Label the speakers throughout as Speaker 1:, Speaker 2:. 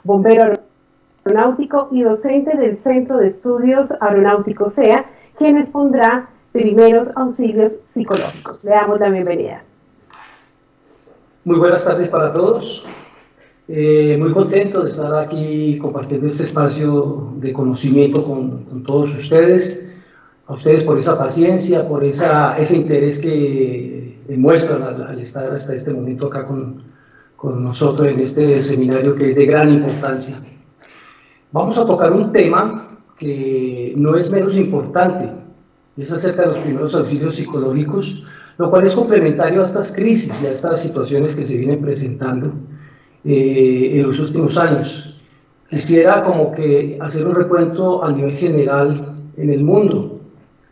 Speaker 1: bombero aeronáutico y docente del Centro de Estudios Aeronáuticos CEA, quien expondrá primeros auxilios psicológicos. Le damos la bienvenida.
Speaker 2: Muy buenas tardes para todos. Muy contento de estar aquí compartiendo este espacio de conocimiento con todos ustedes. A ustedes por esa paciencia, por ese interés que demuestran al estar hasta este momento acá con nosotros en este seminario que es de gran importancia. Vamos a tocar un tema que no es menos importante, es acerca de los primeros auxilios psicológicos, lo cual es complementario a estas crisis y a estas situaciones que se vienen presentando en los últimos años. Quisiera como que hacer un recuento a nivel general en el mundo.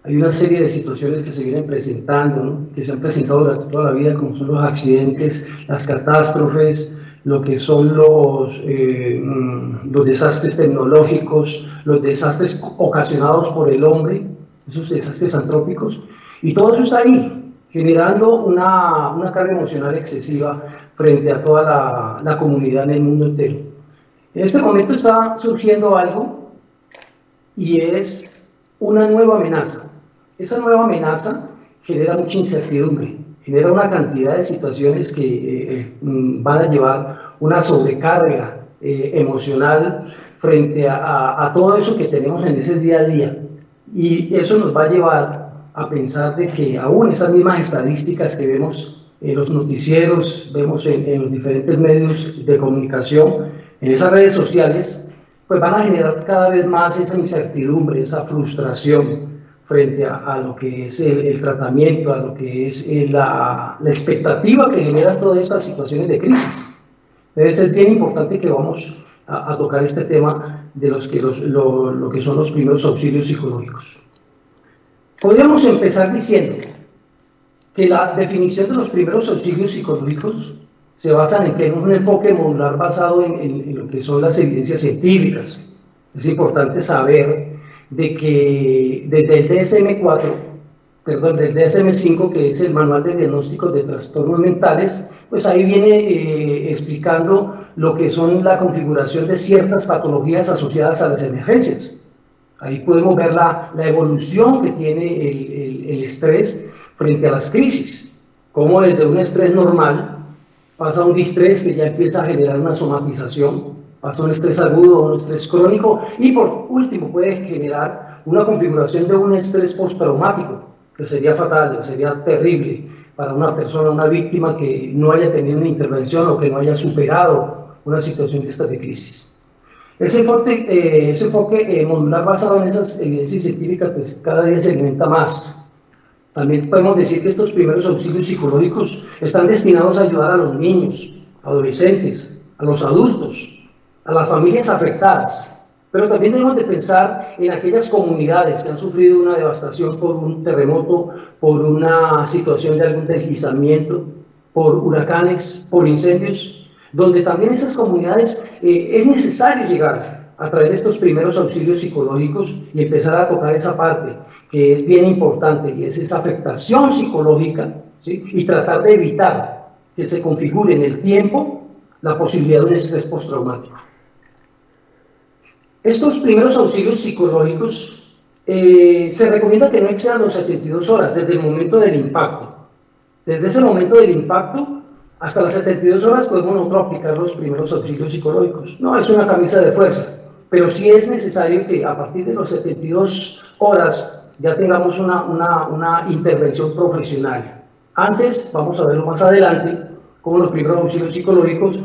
Speaker 2: Hay una serie de situaciones que se vienen presentando, ¿no?, que se han presentado durante toda la vida, como son los accidentes, las catástrofes, lo que son los desastres tecnológicos, los desastres ocasionados por el hombre, esos desastres antrópicos, y todo eso está ahí, generando una carga emocional excesiva frente a toda la comunidad en el mundo entero. En este momento está surgiendo algo, y es una nueva amenaza. Esa nueva amenaza genera mucha incertidumbre, genera una cantidad de situaciones que van a llevar una sobrecarga emocional frente a todo eso que tenemos en ese día a día. Y eso nos va a llevar a pensar de que aún esas mismas estadísticas que vemos en los noticieros, vemos en los diferentes medios de comunicación, en esas redes sociales, pues van a generar cada vez más esa incertidumbre, esa frustración frente a lo que es el tratamiento, a lo que es la expectativa que generan todas estas situaciones de crisis. Entonces es bien importante que vamos a tocar este tema de lo que son los primeros auxilios psicológicos. Podríamos empezar diciendo que la definición de los primeros auxilios psicológicos se basa en un enfoque modular basado en lo que son las evidencias científicas. Es importante saber de que desde el del DSM-5, que es el Manual de Diagnóstico de Trastornos Mentales, pues ahí viene explicando lo que son la configuración de ciertas patologías asociadas a las emergencias. Ahí podemos ver la evolución que tiene el estrés frente a las crisis, como desde un estrés normal pasa a un distrés que ya empieza a generar una somatización, pasa a un estrés agudo, a un estrés crónico, y por último puede generar una configuración de un estrés postraumático, que sería fatal, sería terrible para una persona, una víctima que no haya tenido una intervención o que no haya superado una situación de esta de crisis. Ese enfoque modular basado en esas evidencias científicas, pues cada día se alimenta más. También podemos decir que estos primeros auxilios psicológicos están destinados a ayudar a los niños, adolescentes, a los adultos, a las familias afectadas. Pero también debemos de pensar en aquellas comunidades que han sufrido una devastación por un terremoto, por una situación de algún deslizamiento, por huracanes, por incendios, donde también esas comunidades es necesario llegar a través de estos primeros auxilios psicológicos y empezar a tocar esa parte que es bien importante, y es esa afectación psicológica, ¿sí?, y tratar de evitar que se configure en el tiempo la posibilidad de un estrés postraumático. Estos primeros auxilios psicológicos se recomienda que no excedan los 72 horas desde el momento del impacto. Desde ese momento del impacto hasta las 72 horas podemos nosotros aplicar los primeros auxilios psicológicos. No es una camisa de fuerza, pero sí es necesario que a partir de los 72 horas ya tengamos una intervención profesional. Antes, vamos a verlo más adelante, como los primeros auxilios psicológicos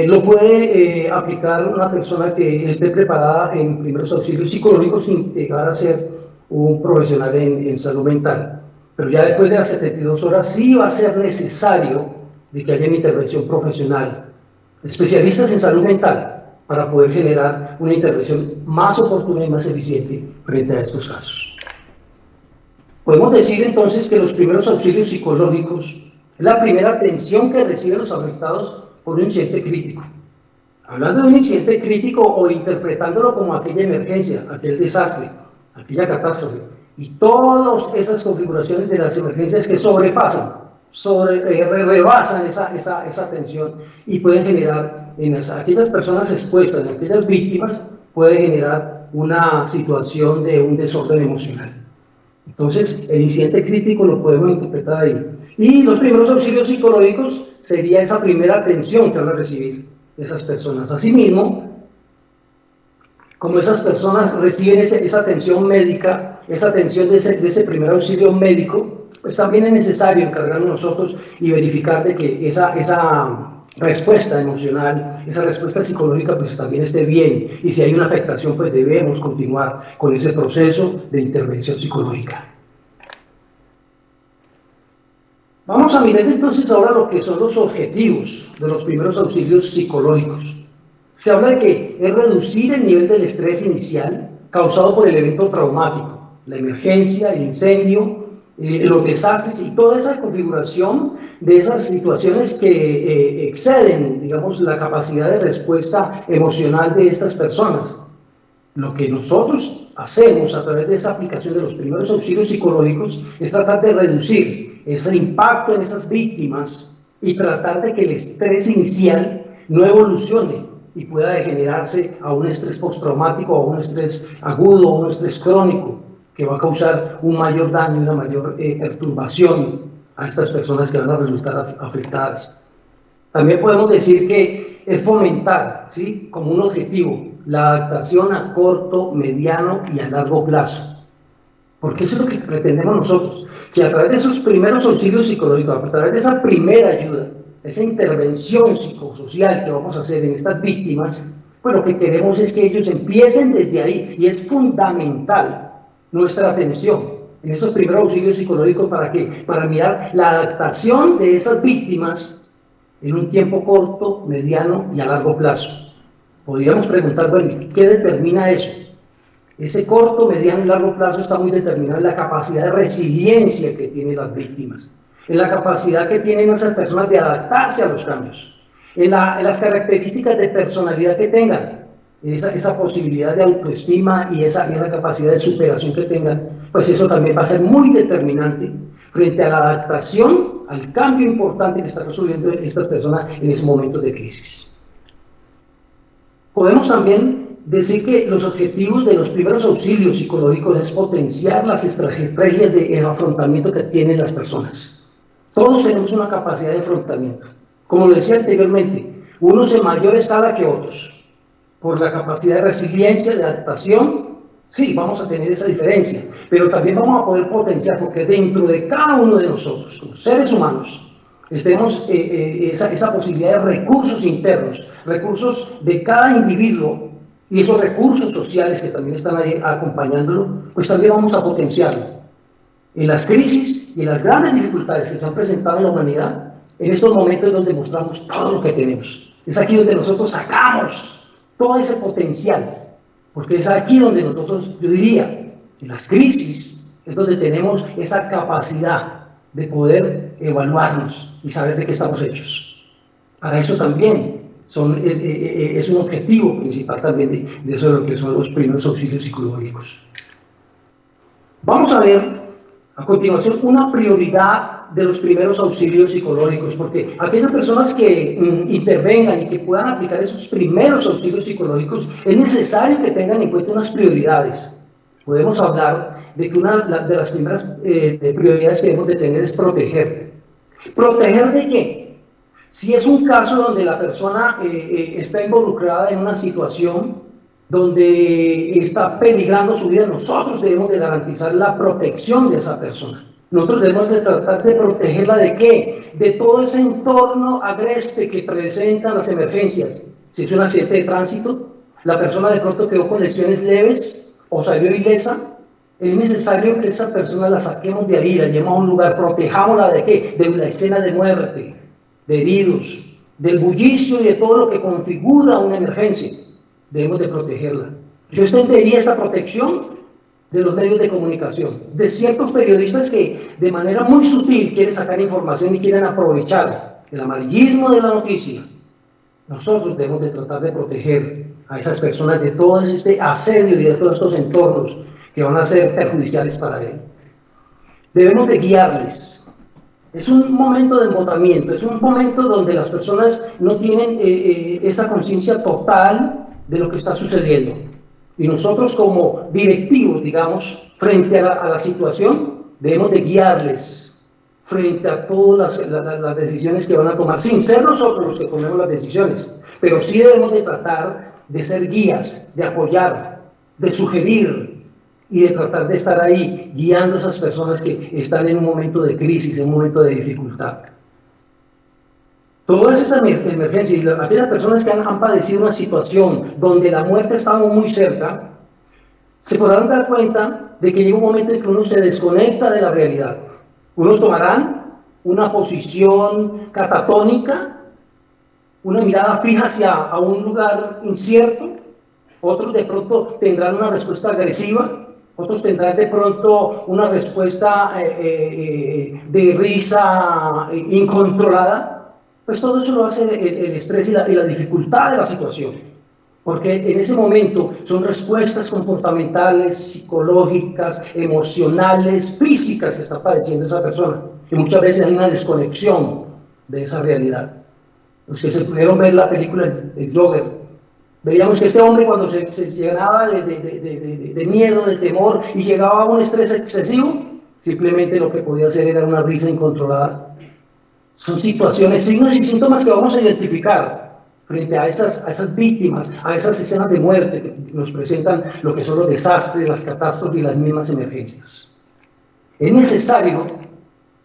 Speaker 2: lo puede aplicar una persona que esté preparada en primeros auxilios psicológicos sin llegar a ser un profesional en salud mental. Pero ya después de las 72 horas sí va a ser necesario de que haya una intervención profesional, especialistas en salud mental, para poder generar una intervención más oportuna y más eficiente frente a estos casos. Podemos decir entonces que los primeros auxilios psicológicos es la primera atención que reciben los afectados por un incidente crítico. Hablando de un incidente crítico o interpretándolo como aquella emergencia, aquel desastre, aquella catástrofe, y todas esas configuraciones de las emergencias que sobrepasan, rebasan esa atención y pueden generar en aquellas personas expuestas, en aquellas víctimas, puede generar una situación de un desorden emocional. Entonces, el incidente crítico lo podemos interpretar ahí. Y los primeros auxilios psicológicos sería esa primera atención que van a recibir esas personas. Asimismo, como esas personas reciben esa atención médica, esa atención de ese primer auxilio médico, pues también es necesario encargarnos nosotros y verificar de que esa respuesta emocional, esa respuesta psicológica, pues también esté bien. Y si hay una afectación, pues debemos continuar con ese proceso de intervención psicológica. Vamos a mirar entonces ahora lo que son los objetivos de los primeros auxilios psicológicos. Se habla de que es reducir el nivel del estrés inicial causado por el evento traumático, la emergencia, el incendio, los desastres y toda esa configuración de esas situaciones que exceden, digamos, la capacidad de respuesta emocional de estas personas. Lo que nosotros hacemos a través de esa aplicación de los primeros auxilios psicológicos es tratar de reducir ese impacto en esas víctimas y tratar de que el estrés inicial no evolucione y pueda degenerarse a un estrés postraumático, a un estrés agudo, a un estrés crónico, que va a causar un mayor daño, una mayor perturbación a estas personas que van a resultar afectadas. También podemos decir que es fomentar, ¿sí?, como un objetivo, la adaptación a corto, mediano y a largo plazo. Porque eso es lo que pretendemos nosotros, que a través de esos primeros auxilios psicológicos, a través de esa primera ayuda, esa intervención psicosocial que vamos a hacer en estas víctimas, pues lo que queremos es que ellos empiecen desde ahí, y es fundamental nuestra atención en esos primeros auxilios psicológicos. ¿Para qué? Para mirar la adaptación de esas víctimas en un tiempo corto, mediano y a largo plazo. Podríamos preguntar, bueno, ¿qué determina eso? Ese corto, mediano y largo plazo está muy determinado en la capacidad de resiliencia que tienen las víctimas, en la capacidad que tienen esas personas de adaptarse a los cambios, en las características de personalidad que tengan, esa posibilidad de autoestima y esa capacidad de superación que tengan. Pues eso también va a ser muy determinante frente a la adaptación al cambio importante que están sufriendo estas personas en esos momentos de crisis. Podemos también decir que los objetivos de los primeros auxilios psicológicos es potenciar las estrategias de afrontamiento que tienen las personas. Todos tenemos una capacidad de afrontamiento. Como lo decía anteriormente, unos en mayor escala que otros. Por la capacidad de resiliencia, de adaptación, sí, vamos a tener esa diferencia, pero también vamos a poder potenciar, porque dentro de cada uno de nosotros, como seres humanos, tenemos esa posibilidad de recursos internos, recursos de cada individuo, y esos recursos sociales que también están ahí acompañándolo, pues también vamos a potenciarlo. En las crisis y en las grandes dificultades que se han presentado en la humanidad, en estos momentos es donde mostramos todo lo que tenemos. Es aquí donde nosotros sacamos todo ese potencial, porque es aquí donde nosotros, yo diría, en las crisis es donde tenemos esa capacidad de poder evaluarnos y saber de qué estamos hechos. Para eso también es un objetivo principal también de eso de lo que son los primeros auxilios psicológicos. Vamos a ver a continuación una prioridad de los primeros auxilios psicológicos, porque aquellas personas que intervengan y que puedan aplicar esos primeros auxilios psicológicos, es necesario que tengan en cuenta unas prioridades. Podemos hablar de que una de las primeras prioridades que debemos de tener es proteger. ¿Proteger de qué? Si es un caso donde la persona está involucrada en una situación donde está peligrando su vida, nosotros debemos de garantizar la protección de esa persona. Nosotros debemos de tratar de protegerla ¿de qué? De todo ese entorno agreste que presentan las emergencias. Si es un accidente de tránsito, la persona de pronto quedó con lesiones leves o salió ilesa, es necesario que esa persona la saquemos de ahí, la llevemos a un lugar, protejámosla ¿de qué? De la escena de muerte, de heridos, del bullicio y de todo lo que configura una emergencia. Debemos de protegerla. Yo extendería esta protección de los medios de comunicación, de ciertos periodistas que de manera muy sutil quieren sacar información y quieren aprovechar el amarillismo de la noticia. Nosotros debemos de tratar de proteger a esas personas de todo este asedio y de todos estos entornos que van a ser perjudiciales para él. Debemos de guiarles Es un momento de embotamiento, es un momento donde las personas no tienen esa conciencia total de lo que está sucediendo. Y nosotros como directivos, digamos, frente a la situación, debemos de guiarles frente a todas las decisiones que van a tomar, sin ser nosotros los que tomemos las decisiones, pero sí debemos de tratar de ser guías, de apoyar, de sugerir y de tratar de estar ahí guiando a esas personas que están en un momento de crisis, en un momento de dificultad. Todas esas emergencias y aquellas personas que han padecido una situación donde la muerte estaba muy cerca, se podrán dar cuenta de que llega un momento en que uno se desconecta de la realidad. Unos tomarán una posición catatónica, una mirada fija hacia a un lugar incierto, otros de pronto tendrán una respuesta agresiva, otros tendrán de pronto una respuesta de risa incontrolada. Pues todo eso lo hace el estrés y la dificultad de la situación, porque en ese momento son respuestas comportamentales, psicológicas, emocionales, físicas que está padeciendo esa persona, y muchas veces hay una desconexión de esa realidad. Los que se pudieron ver la película El Joker, veíamos que este hombre cuando se llenaba de miedo, de temor y llegaba a un estrés excesivo, simplemente lo que podía hacer era una risa incontrolada. Son situaciones, signos y síntomas que vamos a identificar frente a esas víctimas, a esas escenas de muerte que nos presentan lo que son los desastres, las catástrofes y las mismas emergencias. Es necesario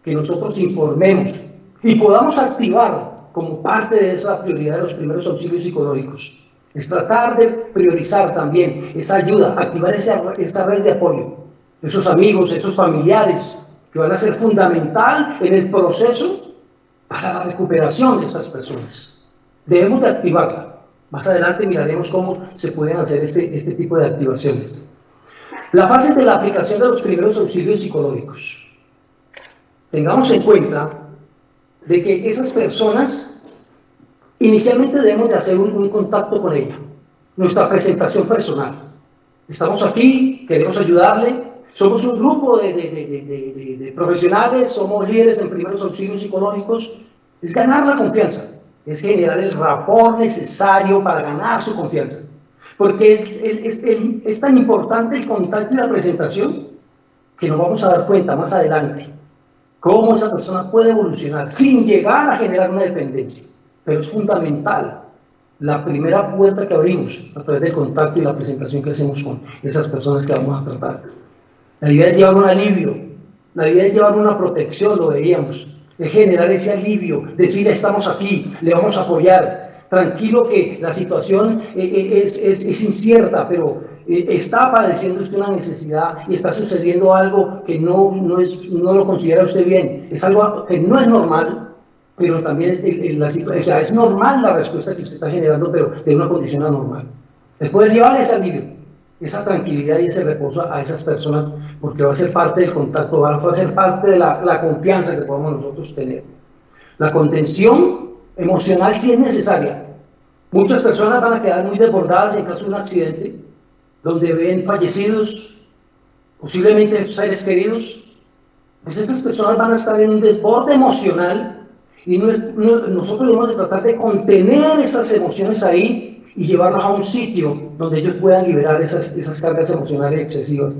Speaker 2: que nosotros informemos y podamos activar como parte de esa prioridad de los primeros auxilios psicológicos. Es tratar de priorizar también esa ayuda, activar esa red de apoyo, esos amigos, esos familiares que van a ser fundamental en el proceso para la recuperación de esas personas. Debemos de activarla. Más adelante miraremos cómo se pueden hacer este tipo de activaciones. La fase de la aplicación de los primeros auxilios psicológicos. Tengamos en cuenta de que esas personas inicialmente debemos de hacer un contacto con ella, nuestra presentación personal. Estamos aquí, queremos ayudarle, somos un grupo de profesionales, somos líderes en primeros auxilios psicológicos. Es ganar la confianza, es generar el rapport necesario para ganar su confianza, porque es tan importante el contacto y la presentación que nos vamos a dar cuenta más adelante cómo esa persona puede evolucionar sin llegar a generar una dependencia. Pero es fundamental la primera puerta que abrimos a través del contacto y la presentación que hacemos con esas personas que vamos a tratar. La idea es llevar un alivio, la idea es llevar una protección, lo veíamos, es generar ese alivio, decirle estamos aquí, le vamos a apoyar, tranquilo que la situación es incierta, pero está padeciendo usted una necesidad y está sucediendo algo que no lo considera usted bien, es algo que no es normal, pero también es normal la respuesta que usted está generando, pero de una condición anormal. Es poder llevar ese alivio, esa tranquilidad y ese reposo a esas personas, porque va a ser parte del contacto, va a ser parte de la confianza que podamos nosotros tener. La contención emocional sí es necesaria. Muchas personas van a quedar muy desbordadas en caso de un accidente, donde ven fallecidos, posiblemente seres queridos. Pues esas personas van a estar en un desborde emocional y nosotros debemos de tratar de contener esas emociones ahí y llevarlos a un sitio donde ellos puedan liberar esas cargas emocionales excesivas.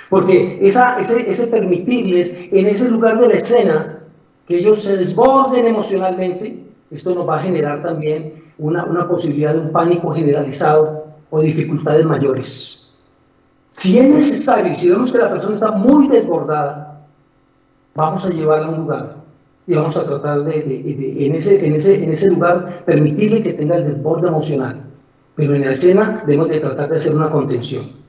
Speaker 2: Porque ese permitirles en ese lugar de la escena que ellos se desborden emocionalmente, esto nos va a generar también una posibilidad de un pánico generalizado o dificultades mayores. Si es necesario y si vemos que la persona está muy desbordada, vamos a llevarla a un lugar y vamos a tratar en ese lugar permitirle que tenga el desborde emocional, pero en la escena debemos de tratar de hacer una contención.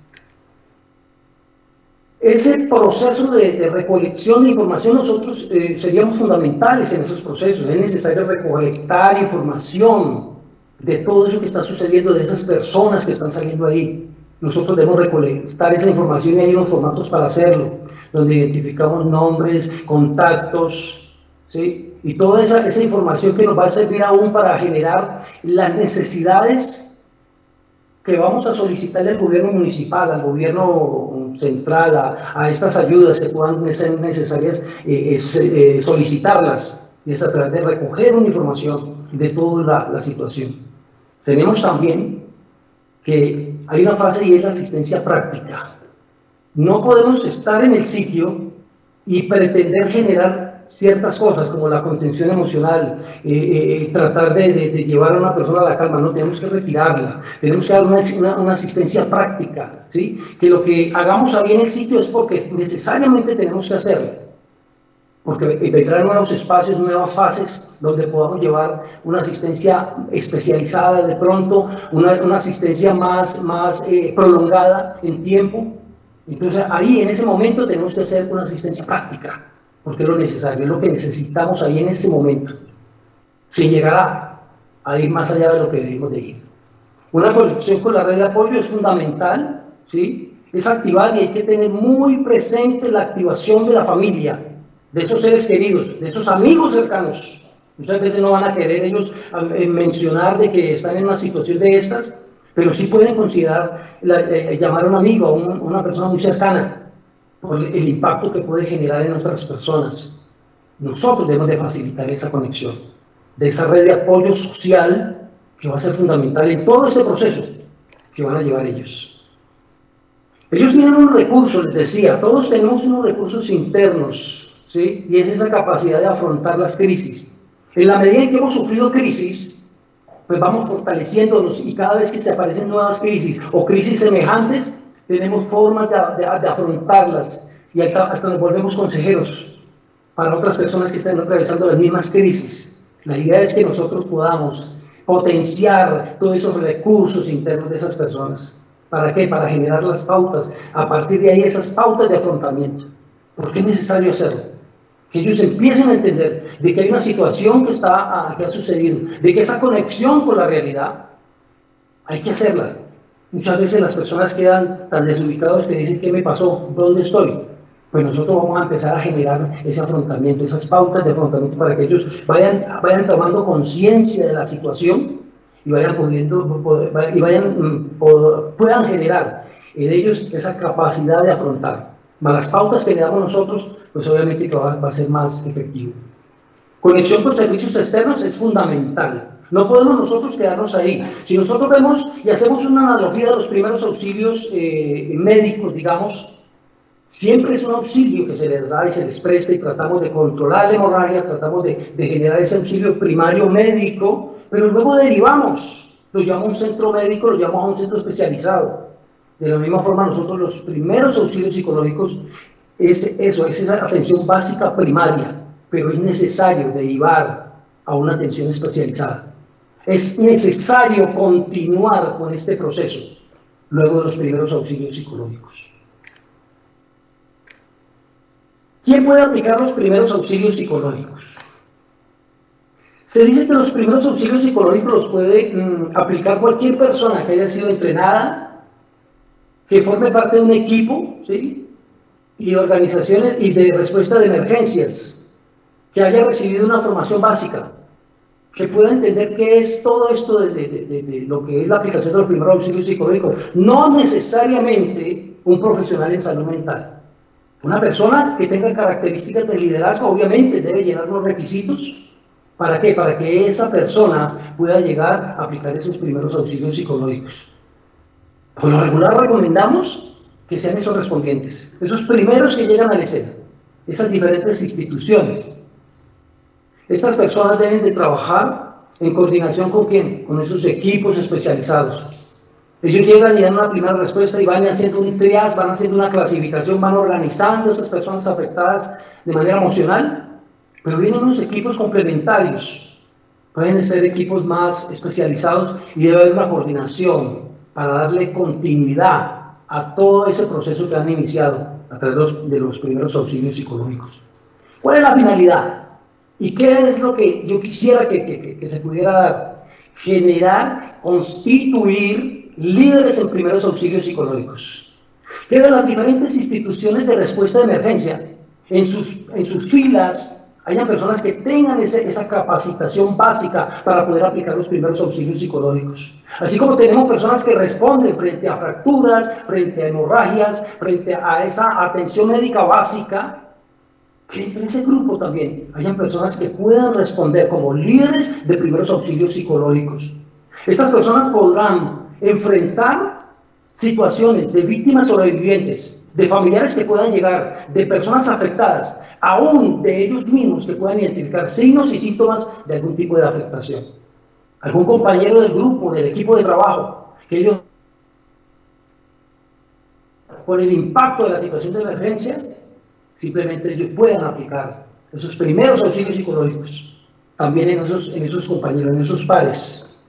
Speaker 2: Ese proceso de recolección de información, nosotros seríamos fundamentales en esos procesos. Es necesario recolectar información de todo eso que está sucediendo, de esas personas que están saliendo ahí. Nosotros debemos recolectar esa información y hay unos formatos para hacerlo, donde identificamos nombres, contactos, ¿sí? Y toda esa información que nos va a servir aún para generar las necesidades que vamos a solicitarle al gobierno municipal, al gobierno central, a estas ayudas que puedan ser necesarias, solicitarlas, y es a través de recoger una información de toda la situación. Tenemos también que hay una fase y es la asistencia práctica. No podemos estar en el sitio y pretender generar ciertas cosas como la contención emocional, tratar de llevar a una persona a la calma. No, tenemos que retirarla, tenemos que dar una asistencia práctica, ¿sí? Que lo que hagamos ahí en el sitio es porque necesariamente tenemos que hacerlo, porque vendrán nuevos espacios, nuevas fases donde podamos llevar una asistencia especializada, de pronto una asistencia más prolongada en tiempo. Entonces ahí en ese momento tenemos que hacer una asistencia práctica, porque es lo necesario, es lo que necesitamos ahí en ese momento, sin llegar a ir más allá de lo que debemos de ir. Una conexión con la red de apoyo es fundamental, ¿sí? Es activar, y hay que tener muy presente la activación de la familia, de esos seres queridos, de esos amigos cercanos. Muchas veces no van a querer ellos mencionar de que están en una situación de estas, pero sí pueden considerar llamar a un amigo, a una persona muy cercana, por el impacto que puede generar en otras personas. Nosotros debemos de facilitar esa conexión, de esa red de apoyo social que va a ser fundamental en todo ese proceso que van a llevar ellos. Ellos tienen un recurso, les decía, todos tenemos unos recursos internos, ¿sí? Y es esa capacidad de afrontar las crisis. En la medida en que hemos sufrido crisis, pues vamos fortaleciéndonos, y cada vez que se aparecen nuevas crisis o crisis semejantes, tenemos formas de afrontarlas, y hasta nos volvemos consejeros para otras personas que están atravesando las mismas crisis. La idea es que nosotros podamos potenciar todos esos recursos internos de esas personas. ¿Para qué? Para generar las pautas, a partir de ahí esas pautas de afrontamiento. ¿Por qué es necesario hacerlo? Que ellos empiecen a entender de que hay una situación que ha sucedido, de que esa conexión con la realidad hay que hacerla. Muchas veces las personas quedan tan desubicados que dicen: ¿qué me pasó? ¿Dónde estoy? Pues nosotros vamos a empezar a generar ese afrontamiento, esas pautas de afrontamiento, para que ellos vayan tomando conciencia de la situación y puedan generar en ellos esa capacidad de afrontar. Más las pautas que le damos nosotros, pues obviamente que va a ser más efectivo. Conexión con servicios externos es fundamental. No podemos nosotros quedarnos ahí. Si nosotros vemos y hacemos una analogía de los primeros auxilios médicos, digamos, siempre es un auxilio que se les da y se les presta, y tratamos de controlar la hemorragia, tratamos de generar ese auxilio primario médico, pero luego derivamos, los llevamos a un centro médico, los llevamos a un centro especializado. De la misma forma, nosotros los primeros auxilios psicológicos es esa atención básica primaria, pero es necesario derivar a una atención especializada. Es necesario continuar con este proceso luego de los primeros auxilios psicológicos. ¿Quién puede aplicar los primeros auxilios psicológicos? Se dice que los primeros auxilios psicológicos los puede aplicar cualquier persona que haya sido entrenada, que forme parte de un equipo, ¿sí? Y de organizaciones y de respuesta de emergencias, que haya recibido una formación básica, que pueda entender qué es todo esto de lo que es la aplicación de los primeros auxilios psicológicos. No necesariamente un profesional en salud mental. Una persona que tenga características de liderazgo obviamente debe llenar los requisitos. ¿Para qué? Para que esa persona pueda llegar a aplicar esos primeros auxilios psicológicos. Por lo regular recomendamos que sean esos respondientes, esos primeros que llegan a la escena, esas diferentes instituciones. Estas personas deben de trabajar en coordinación ¿con quién? Con esos equipos especializados. Ellos llegan y dan una primera respuesta y van haciendo un triage, van haciendo una clasificación, van organizando a esas personas afectadas de manera emocional, pero vienen unos equipos complementarios. Pueden ser equipos más especializados y debe haber una coordinación para darle continuidad a todo ese proceso que han iniciado a través de los primeros auxilios psicológicos. ¿Cuál es la finalidad? ¿Y qué es lo que yo quisiera que se pudiera dar? Generar, constituir líderes en primeros auxilios psicológicos. Que de las diferentes instituciones de respuesta de emergencia, en sus filas, hayan personas que tengan esa capacitación básica para poder aplicar los primeros auxilios psicológicos. Así como tenemos personas que responden frente a fracturas, frente a hemorragias, frente a esa atención médica básica, que en ese grupo también hayan personas que puedan responder como líderes de primeros auxilios psicológicos. Estas personas podrán enfrentar situaciones de víctimas sobrevivientes, de familiares que puedan llegar, de personas afectadas, aún de ellos mismos que puedan identificar signos y síntomas de algún tipo de afectación. Algún compañero del grupo, del equipo de trabajo, que ellos, por el impacto de la situación de emergencia, simplemente ellos puedan aplicar esos primeros auxilios psicológicos, también en esos compañeros, en esos pares.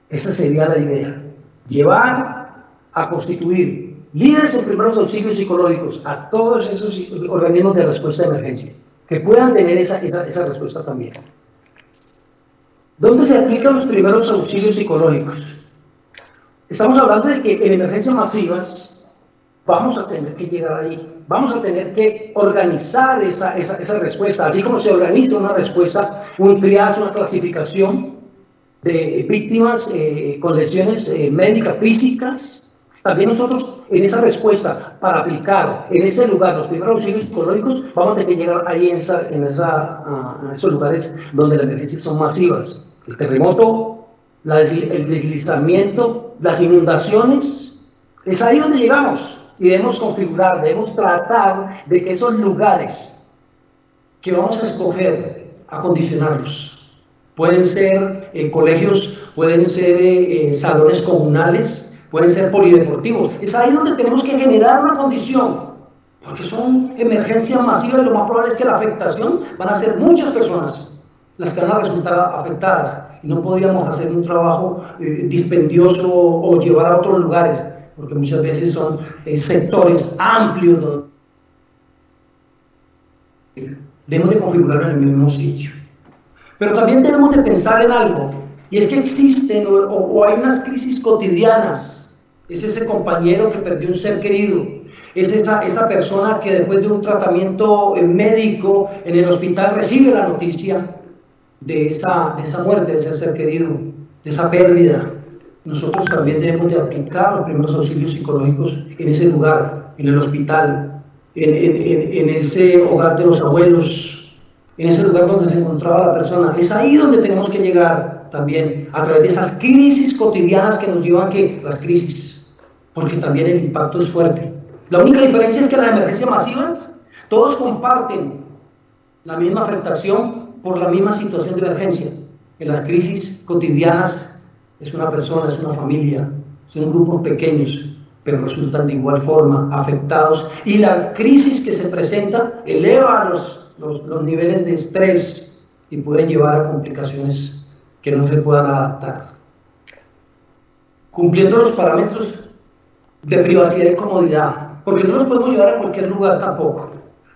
Speaker 2: Esa sería la idea, llevar a constituir líderes en primeros auxilios psicológicos a todos esos organismos de respuesta de emergencia, que puedan tener esa respuesta también. ¿Dónde se aplican los primeros auxilios psicológicos? Estamos hablando de que en emergencias masivas vamos a tener que llegar ahí, vamos a tener que organizar esa respuesta, así como se organiza una respuesta, un triage, una clasificación de víctimas con lesiones médicas, físicas. También nosotros en esa respuesta para aplicar en ese lugar los primeros auxilios psicológicos vamos a tener que llegar ahí en esos lugares donde las emergencias son masivas. El terremoto, el deslizamiento, las inundaciones, es ahí donde llegamos y debemos configurar, debemos tratar de que esos lugares que vamos a escoger, acondicionarlos. Pueden ser colegios, pueden ser salones comunales, pueden ser polideportivos. Es ahí donde tenemos que generar una condición, porque son emergencias masivas y lo más probable es que la afectación van a ser muchas personas las que van a resultar afectadas. Y no podríamos hacer un trabajo dispendioso o llevar a otros lugares, porque muchas veces son sectores amplios donde debemos de configurar en el mismo sitio. Pero también tenemos de pensar en algo, y es que existen o hay unas crisis cotidianas. Es ese compañero que perdió un ser querido, es esa persona que después de un tratamiento médico en el hospital recibe la noticia de esa muerte de ese ser querido, de esa pérdida. Nosotros también debemos de aplicar los primeros auxilios psicológicos en ese lugar, en el hospital, en ese hogar de los abuelos, en ese lugar donde se encontraba la persona. Es ahí donde tenemos que llegar también, a través de esas crisis cotidianas que nos llevan a que las crisis, porque también el impacto es fuerte. La única diferencia es que las emergencias masivas, todos comparten la misma afectación por la misma situación de emergencia. En las crisis cotidianas es una persona, es una familia, son grupos pequeños, pero resultan de igual forma afectados, y la crisis que se presenta eleva los niveles de estrés y pueden llevar a complicaciones que no se puedan adaptar. Cumpliendo los parámetros de privacidad y comodidad, porque no los podemos llevar a cualquier lugar tampoco.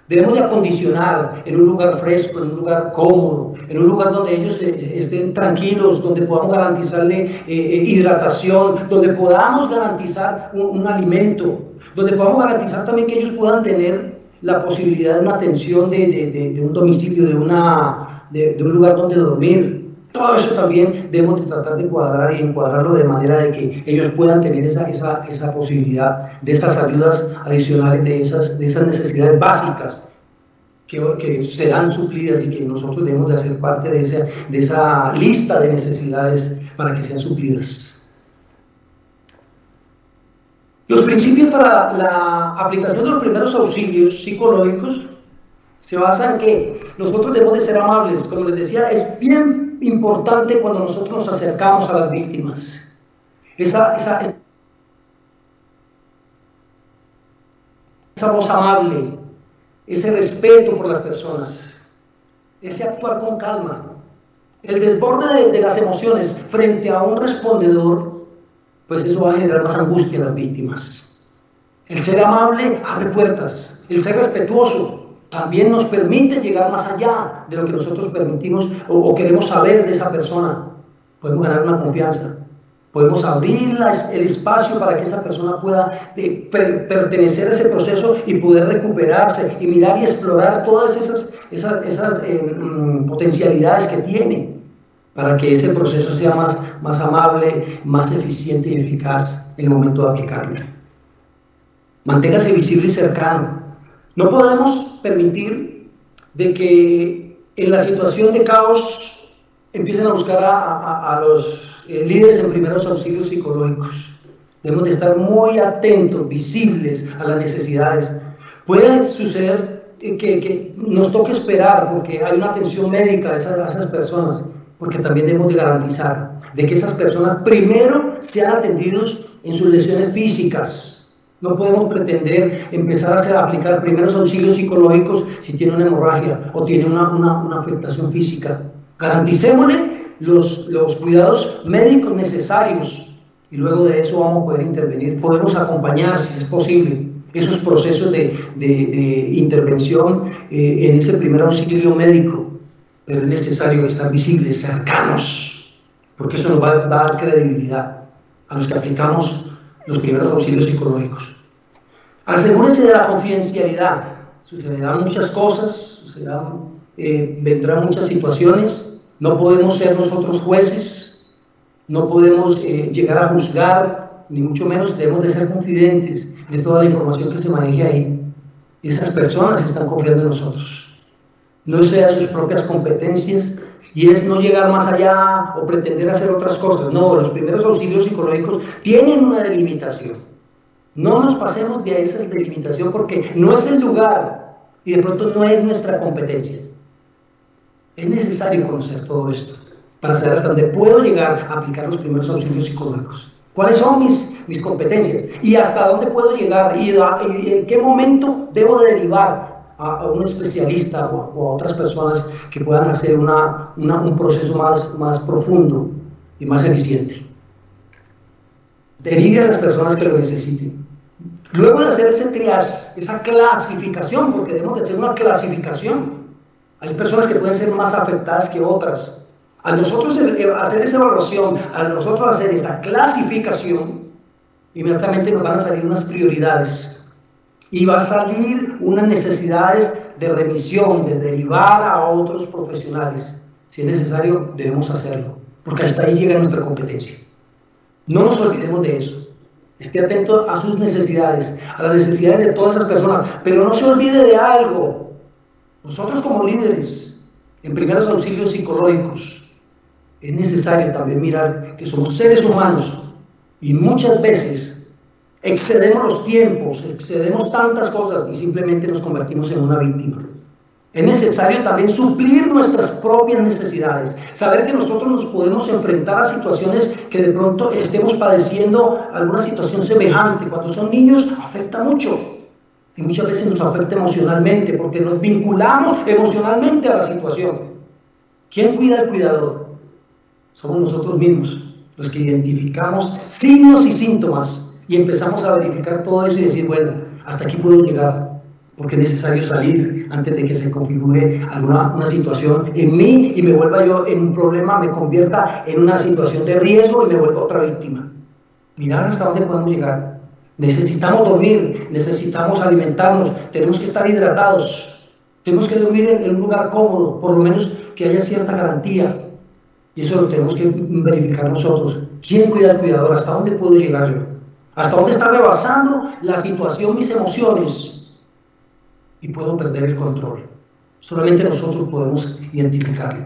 Speaker 2: Debemos de acondicionar en un lugar fresco, en un lugar cómodo, en un lugar donde ellos estén tranquilos, donde podamos garantizarle hidratación, donde podamos garantizar un alimento, donde podamos garantizar también que ellos puedan tener la posibilidad de una atención de un domicilio, de un lugar donde dormir. Todo eso también debemos de tratar de cuadrar y encuadrarlo de manera de que ellos puedan tener esa posibilidad de esas ayudas adicionales, de esas necesidades básicas que serán suplidas y que nosotros debemos de hacer parte de esa lista de necesidades para que sean suplidas. Los principios para la aplicación de los primeros auxilios psicológicos se basan en que nosotros debemos de ser amables. Como les decía, es bien importante cuando nosotros nos acercamos a las víctimas. Esa voz amable, ese respeto por las personas, ese actuar con calma, el desborde de las emociones frente a un respondedor, pues eso va a generar más angustia en las víctimas. El ser amable abre puertas, el ser respetuoso también nos permite llegar más allá de lo que nosotros permitimos o queremos saber de esa persona. Podemos ganar una confianza. Podemos abrir el espacio para que esa persona pueda pertenecer a ese proceso y poder recuperarse y mirar y explorar todas esas potencialidades que tiene para que ese proceso sea más amable, más eficiente y eficaz en el momento de aplicarlo. Manténgase visible y cercano. No podemos permitir de que en la situación de caos empiecen a buscar a los líderes en primeros auxilios psicológicos. Debemos de estar muy atentos, visibles a las necesidades. Puede suceder que nos toque esperar porque hay una atención médica a esas personas, porque también debemos de garantizar de que esas personas primero sean atendidos en sus lesiones físicas. No podemos pretender empezar a aplicar primeros auxilios psicológicos si tiene una hemorragia o tiene una afectación física. Garanticémosle los cuidados médicos necesarios y luego de eso vamos a poder intervenir. Podemos acompañar, si es posible, esos procesos de intervención en ese primer auxilio médico, pero es necesario estar visibles, cercanos, porque eso nos va a dar credibilidad a los que aplicamos los primeros auxilios psicológicos. Asegúrense de la confidencialidad. Sucederán muchas cosas, vendrán muchas situaciones. No podemos ser nosotros jueces, no podemos llegar a juzgar, ni mucho menos debemos de ser confidentes de toda la información que se maneje ahí. Esas personas están confiando en nosotros. No sea sus propias competencias y es no llegar más allá o pretender hacer otras cosas. No, los primeros auxilios psicológicos tienen una delimitación. No nos pasemos de esa delimitación porque no es el lugar y de pronto no es nuestra competencia. Es necesario conocer todo esto para saber hasta dónde puedo llegar a aplicar los primeros auxilios psicológicos. ¿Cuáles son mis competencias? ¿Y hasta dónde puedo llegar? ¿Y en qué momento debo derivar a un especialista o a otras personas que puedan hacer un proceso más profundo y más eficiente? Derive a las personas que lo necesiten. Luego de hacer ese triage, esa clasificación, porque debemos de hacer una clasificación, hay personas que pueden ser más afectadas que otras. A nosotros hacer esa evaluación, a nosotros hacer esa clasificación, inmediatamente nos van a salir unas prioridades y va a salir unas necesidades de remisión, de derivar a otros profesionales. Si es necesario, debemos hacerlo, porque hasta ahí llega nuestra competencia. No nos olvidemos de eso. Esté atento a sus necesidades, a las necesidades de todas esas personas, pero no se olvide de algo. Nosotros como líderes en primeros auxilios psicológicos, es necesario también mirar que somos seres humanos y muchas veces excedemos los tiempos, excedemos tantas cosas y simplemente nos convertimos en una víctima. Es necesario también suplir nuestras propias necesidades, saber que nosotros nos podemos enfrentar a situaciones que de pronto estemos padeciendo alguna situación semejante. Cuando son niños afecta mucho y muchas veces nos afecta emocionalmente porque nos vinculamos emocionalmente a la situación. ¿Quién cuida al cuidador? Somos nosotros mismos los que identificamos signos y síntomas y empezamos a verificar todo eso y decir, bueno, hasta aquí puedo llegar, porque es necesario salir antes de que se configure una situación en mí y me vuelva yo en un problema, me convierta en una situación de riesgo y me vuelva otra víctima. Mirar hasta dónde podemos llegar. Necesitamos dormir, necesitamos alimentarnos, tenemos que estar hidratados, tenemos que dormir en un lugar cómodo, por lo menos que haya cierta garantía. Y eso lo tenemos que verificar nosotros. ¿Quién cuida al cuidador? ¿Hasta dónde puedo llegar yo? ¿Hasta dónde está rebasando la situación mis emociones? Y puedo perder el control. Solamente nosotros podemos identificarlo.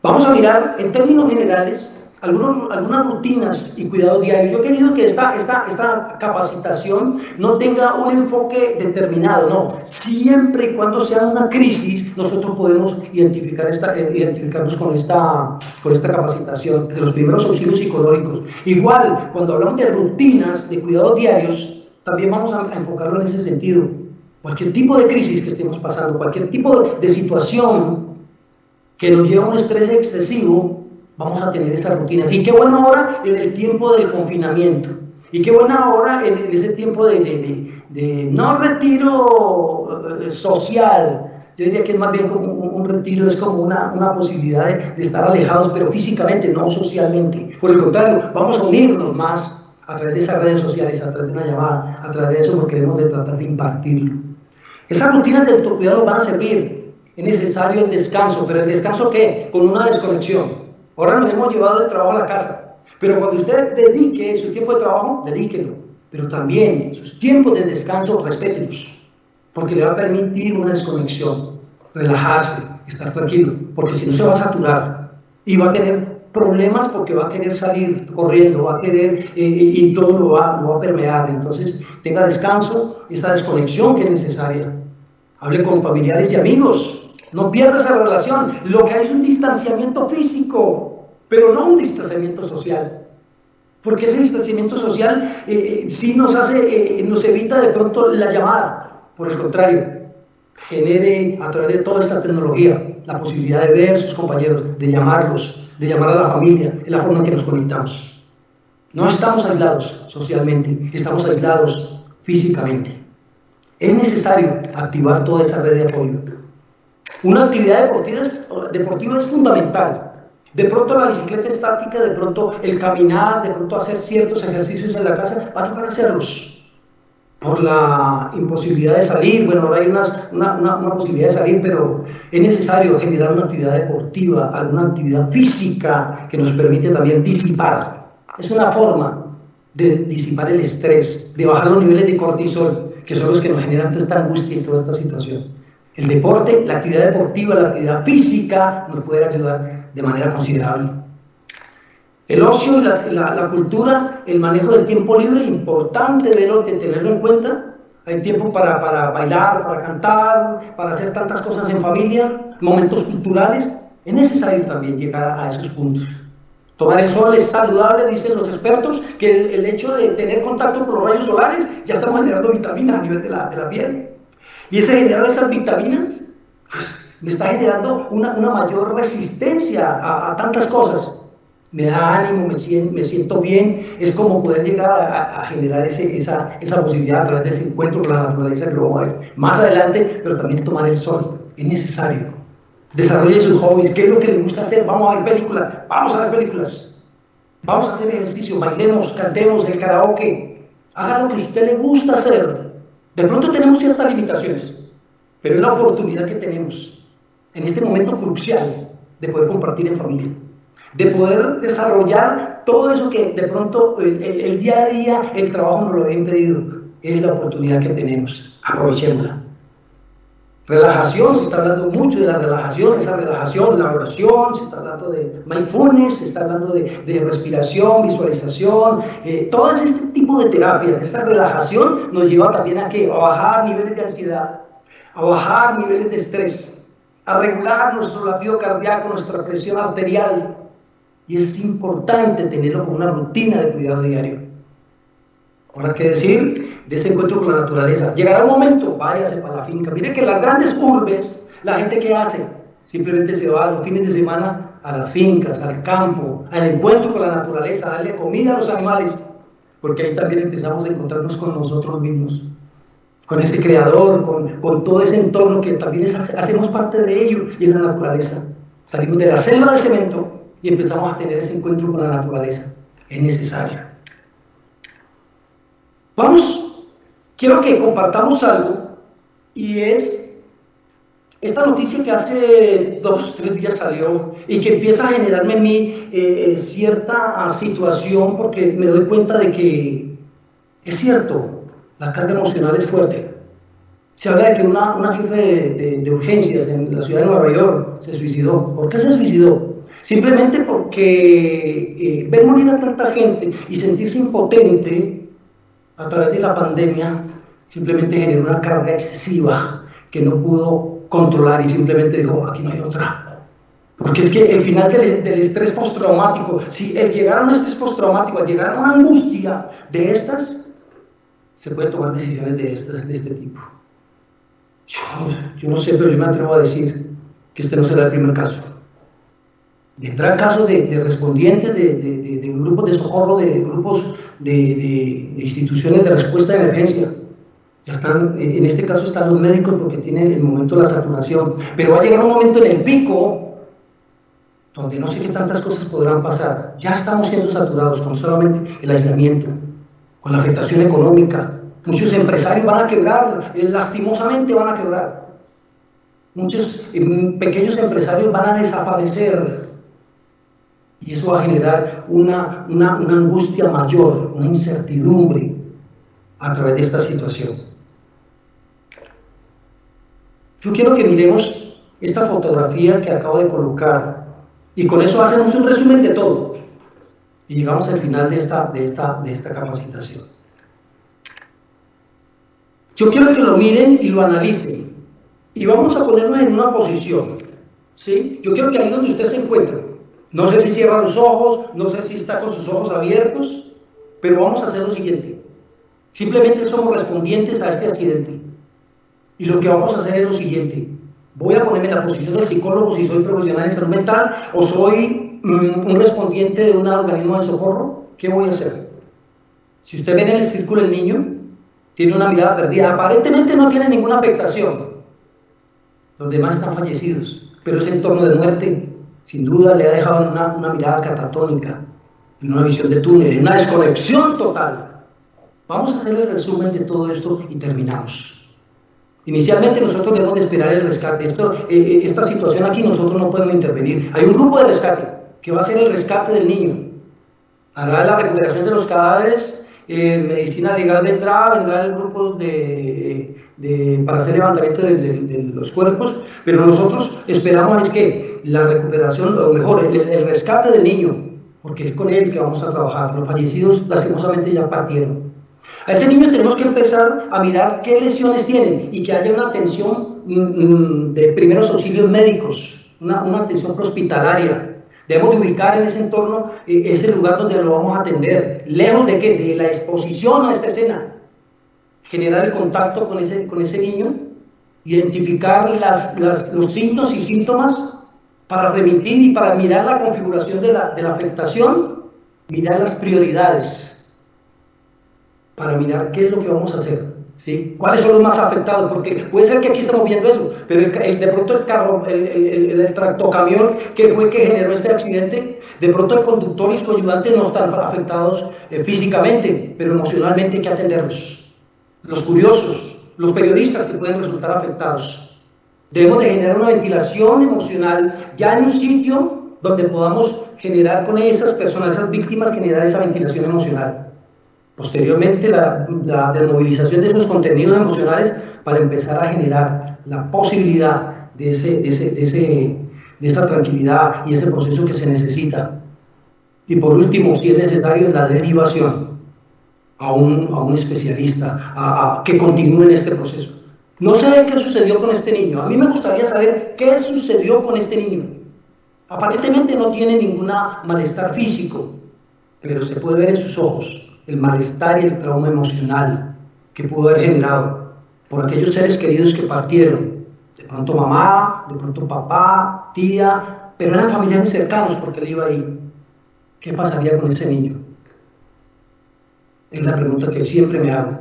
Speaker 2: Vamos a mirar en términos generales algunas rutinas y cuidados diarios. Yo he querido que esta capacitación no tenga un enfoque determinado, no. Siempre y cuando sea una crisis, nosotros podemos identificarnos con esta capacitación de los primeros auxilios psicológicos. Igual, cuando hablamos de rutinas de cuidados diarios, también vamos a enfocarlo en ese sentido. Cualquier tipo de crisis que estemos pasando, cualquier tipo de situación que nos lleva a un estrés excesivo, vamos a tener esas rutinas. Y qué bueno ahora en el tiempo del confinamiento. Y qué bueno ahora en ese tiempo de no retiro social. Yo diría que es más bien como un un retiro es como una posibilidad de estar alejados, pero físicamente, no socialmente. Por el contrario, vamos a unirnos más a través de esas redes sociales, a través de una llamada, a través de eso, porque debemos de tratar de impartirlo. Esas rutinas de autocuidado nos van a servir. Es necesario el descanso, pero ¿el descanso qué? Con una desconexión. Ahora nos hemos llevado el trabajo a la casa, pero cuando usted dedique su tiempo de trabajo, dedíquelo, pero también sus tiempos de descanso, respételos, porque le va a permitir una desconexión, relajarse, estar tranquilo, porque si no se va a saturar y va a tener problemas porque va a querer salir corriendo, va a querer y todo lo va a permear. Entonces tenga descanso, esa desconexión que es necesaria. Hable con familiares y amigos, no pierda esa relación. Lo que hay es un distanciamiento físico, pero no un distanciamiento social, porque ese distanciamiento social sí nos evita de pronto la llamada. Por el contrario, genere a través de toda esta tecnología la posibilidad de ver a sus compañeros, de llamarlos, de llamar a la familia, es la forma en que nos conectamos. No estamos aislados socialmente, estamos aislados físicamente. Es necesario activar toda esa red de apoyo. Una actividad deportiva es fundamental. De pronto la bicicleta estática, de pronto el caminar, de pronto hacer ciertos ejercicios en la casa, va a tocar hacerlos. Por la imposibilidad de salir, bueno, ahora hay una posibilidad de salir, pero es necesario generar una actividad deportiva, alguna actividad física que nos permite también disipar. Es una forma de disipar el estrés, de bajar los niveles de cortisol, que son los que nos generan toda esta angustia y toda esta situación. El deporte, la actividad deportiva, la actividad física nos puede ayudar de manera considerable. El ocio, la cultura, el manejo del tiempo libre, importante de tenerlo en cuenta. Hay tiempo para bailar, para cantar, para hacer tantas cosas en familia, momentos culturales. Es necesario también llegar a esos puntos. Tomar el sol es saludable, dicen los expertos, que el hecho de tener contacto con los rayos solares, ya estamos generando vitaminas a nivel de la piel. Y ese generar esas vitaminas, pues me está generando una mayor resistencia a tantas cosas. Me da ánimo, me siento bien, es como poder llegar a generar esa posibilidad a través de ese encuentro con la naturaleza que lo vamos a ver más adelante, pero también tomar el sol, es necesario. Desarrolle sus hobbies, ¿qué es lo que le gusta hacer? Vamos a ver películas, vamos a ver películas, vamos a hacer ejercicio, bailemos, cantemos, el karaoke, haga lo que a usted le gusta hacer. De pronto tenemos ciertas limitaciones, pero es la oportunidad que tenemos en este momento crucial de poder compartir en familia, de poder desarrollar todo eso que de pronto el día a día, el trabajo nos lo había impedido. Es la oportunidad que tenemos, aprovechémosla. Relajación, se está hablando mucho de la relajación, esa relajación, la oración, se está hablando de mindfulness, se está hablando de respiración, visualización, todo este tipo de terapias. Esta relajación nos lleva también a ¿qué? A bajar niveles de ansiedad, a bajar niveles de estrés, a regular nuestro latido cardíaco, nuestra presión arterial. Y es importante tenerlo como una rutina de cuidado diario. Ahora, ¿qué decir de ese encuentro con la naturaleza? Llegará un momento, váyase para la finca. Mire que en las grandes urbes, la gente ¿qué hace? Simplemente se va los fines de semana a las fincas, al campo, al encuentro con la naturaleza, a darle comida a los animales, porque ahí también empezamos a encontrarnos con nosotros mismos, con ese creador, con todo ese entorno que también hacemos parte de ello, y en la naturaleza. Salimos de la selva de cemento y empezamos a tener ese encuentro con la naturaleza. Es necesario. Quiero que compartamos algo, y es esta noticia que hace 2 o 3 días salió y que empieza a generarme en mí cierta situación, porque me doy cuenta de que es cierto, la carga emocional es fuerte. Se habla de que una jefe de urgencias en la ciudad de Nueva York se suicidó. ¿Por qué se suicidó? Simplemente porque ver morir a tanta gente y sentirse impotente a través de la pandemia simplemente generó una carga excesiva que no pudo controlar y simplemente dijo, aquí no hay otra. Porque es que el final del estrés postraumático, si el llegar a un estrés postraumático, al llegar a una angustia de estas, se puede tomar decisiones de este tipo. Yo no sé, pero yo me atrevo a decir que este no será el primer caso. Vendrán casos de respondientes, de grupos de socorro, de grupos de instituciones de respuesta de emergencia, Ya están, en este caso están los médicos porque tienen el momento de la saturación, pero va a llegar un momento en el pico donde no sé qué tantas cosas podrán pasar. Ya estamos siendo saturados con solamente el aislamiento, con la afectación económica. Muchos empresarios van a quebrar, lastimosamente van a quebrar. Muchos pequeños empresarios van a desaparecer y eso va a generar una angustia mayor, una incertidumbre a través de esta situación. Yo quiero que miremos esta fotografía que acabo de colocar y con eso hacemos un resumen de todo y llegamos al final de esta capacitación. Yo quiero que lo miren y lo analicen y vamos a ponernos en una posición, ¿sí? Yo quiero que ahí donde usted se encuentre, no sé si cierra los ojos, no sé si está con sus ojos abiertos, pero vamos a hacer lo siguiente. Simplemente somos respondientes a este accidente. Y lo que vamos a hacer es lo siguiente. Voy a ponerme en la posición del psicólogo si soy profesional en salud mental o soy un respondiente de un organismo de socorro. ¿Qué voy a hacer? Si usted ve en el círculo el niño, tiene una mirada perdida. Aparentemente no tiene ninguna afectación. Los demás están fallecidos. Pero ese entorno de muerte, sin duda, le ha dejado en una mirada catatónica, en una visión de túnel, en una desconexión total. Vamos a hacer el resumen de todo esto y terminamos. Inicialmente nosotros debemos de esperar el rescate. Esta situación aquí nosotros no podemos intervenir. Hay un grupo de rescate que va a hacer el rescate del niño. Hará la recuperación de los cadáveres, medicina legal vendrá el grupo para hacer levantamiento de los cuerpos, pero nosotros esperamos es que la recuperación, o mejor, el rescate del niño, porque es con él que vamos a trabajar. Los fallecidos lastimosamente ya partieron. A ese niño tenemos que empezar a mirar qué lesiones tienen y que haya una atención de primeros auxilios médicos, una atención hospitalaria. Debemos de ubicar en ese entorno ese lugar donde lo vamos a atender, lejos de ¿qué? De la exposición a esta escena. Generar el contacto con ese niño, identificar los signos y síntomas para remitir y para mirar la configuración de la afectación, mirar las prioridades, para mirar qué es lo que vamos a hacer, ¿sí? ¿Cuáles son los más afectados? Porque puede ser que aquí estamos viendo eso, pero de pronto el carro, el tractocamión que fue el que generó este accidente, de pronto el conductor y su ayudante no están afectados físicamente, pero emocionalmente hay que atenderlos. Los curiosos, los periodistas que pueden resultar afectados. Debemos de generar una ventilación emocional ya en un sitio donde podamos generar con esas personas, esas víctimas, generar esa ventilación emocional. Posteriormente, la desmovilización de esos contenidos emocionales para empezar a generar la posibilidad de esa tranquilidad y ese proceso que se necesita. Y por último, si es necesario, la derivación a un especialista, que continúe en este proceso. No sé qué sucedió con este niño. A mí me gustaría saber qué sucedió con este niño. Aparentemente no tiene ningún malestar físico, pero se puede ver en sus ojos el malestar y el trauma emocional que pudo haber generado por aquellos seres queridos que partieron, de pronto mamá, de pronto papá, tía, pero eran familiares cercanos porque él iba ahí. ¿Qué pasaría con ese niño? Es la pregunta que siempre me hago.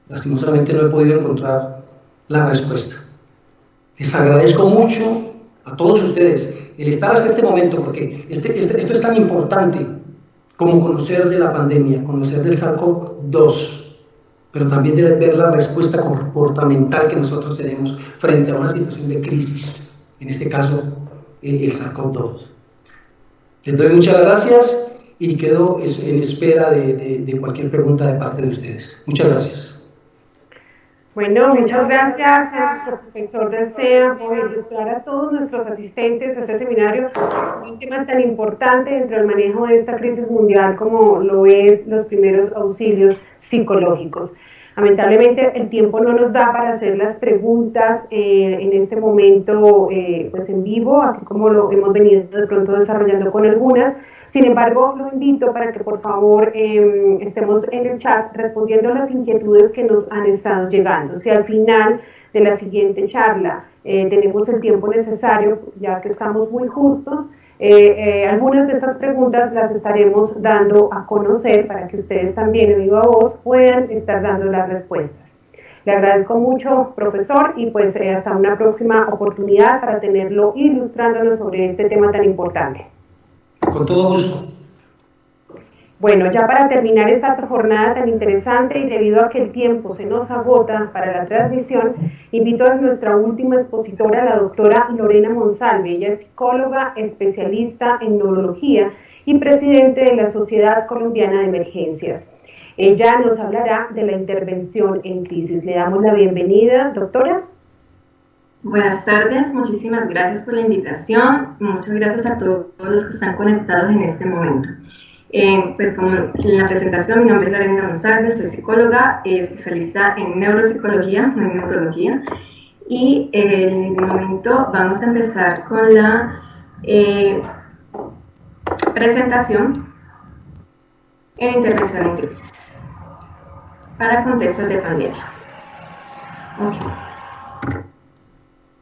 Speaker 2: Lastimosamente no he podido encontrar la respuesta. Les agradezco mucho a todos ustedes el estar hasta este momento, porque esto es tan importante como conocer de la pandemia, conocer del SARS-CoV-2, pero también de ver la respuesta comportamental que nosotros tenemos frente a una situación de crisis, en este caso el SARS-CoV-2. Les doy muchas gracias y quedo en espera de cualquier pregunta de parte de ustedes. Muchas gracias.
Speaker 1: Bueno, muchas gracias a nuestro profesor del SEA por ilustrar a todos nuestros asistentes a este seminario sobre un tema tan importante dentro del manejo de esta crisis mundial como lo es los primeros auxilios psicológicos. Lamentablemente el tiempo no nos da para hacer las preguntas en este momento pues en vivo, así como lo hemos venido de pronto desarrollando con algunas. Sin embargo, lo invito para que por favor estemos en el chat respondiendo a las inquietudes que nos han estado llegando. Si al final de la siguiente charla tenemos el tiempo necesario, ya que estamos muy justos, algunas de estas preguntas las estaremos dando a conocer para que ustedes también en viva voz puedan estar dando las respuestas. Le agradezco mucho, profesor, y pues hasta una próxima oportunidad para tenerlo ilustrándonos sobre este tema tan importante.
Speaker 2: Con todo gusto.
Speaker 1: Bueno, ya para terminar esta jornada tan interesante y debido a que el tiempo se nos agota para la transmisión, invito a nuestra última expositora, la doctora Lorena Monsalve. Ella es psicóloga, especialista en neurología y presidente de la Sociedad Colombiana de Emergencias. Ella nos hablará de la intervención en crisis. Le damos la bienvenida, doctora.
Speaker 3: Buenas tardes, muchísimas gracias por la invitación. Muchas gracias a todos los que están conectados en este momento. Pues como en la presentación, mi nombre es Lorena Monsalve, soy psicóloga, especialista en neuropsicología, no en neurología, y en el momento vamos a empezar con la presentación en intervención en crisis para contextos de pandemia.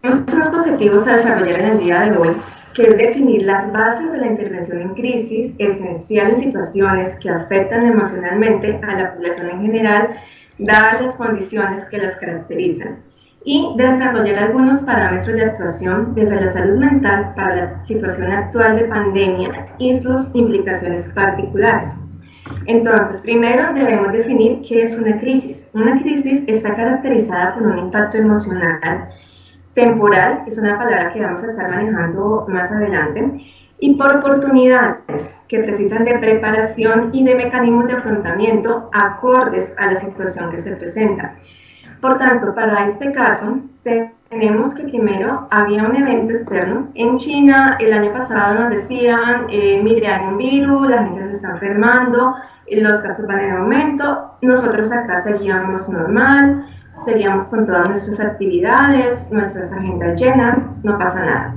Speaker 3: Tenemos unos objetivos a desarrollar en el día de hoy, que es definir las bases de la intervención en crisis, esencial en situaciones que afectan emocionalmente a la población en general, dadas las condiciones que las caracterizan, y desarrollar algunos parámetros de actuación desde la salud mental para la situación actual de pandemia y sus implicaciones particulares. Entonces, primero debemos definir qué es una crisis. Una crisis está caracterizada por un impacto emocional temporal, es una palabra que vamos a estar manejando más adelante, y por oportunidades que precisan de preparación y de mecanismos de afrontamiento acordes a la situación que se presenta. Por tanto, para este caso, tenemos que primero había un evento externo. En China, el año pasado nos decían, mire, hay un virus, la gente se está enfermando, los casos van en aumento, nosotros acá seguíamos normal, seguíamos con todas nuestras actividades, nuestras agendas llenas, no pasa nada.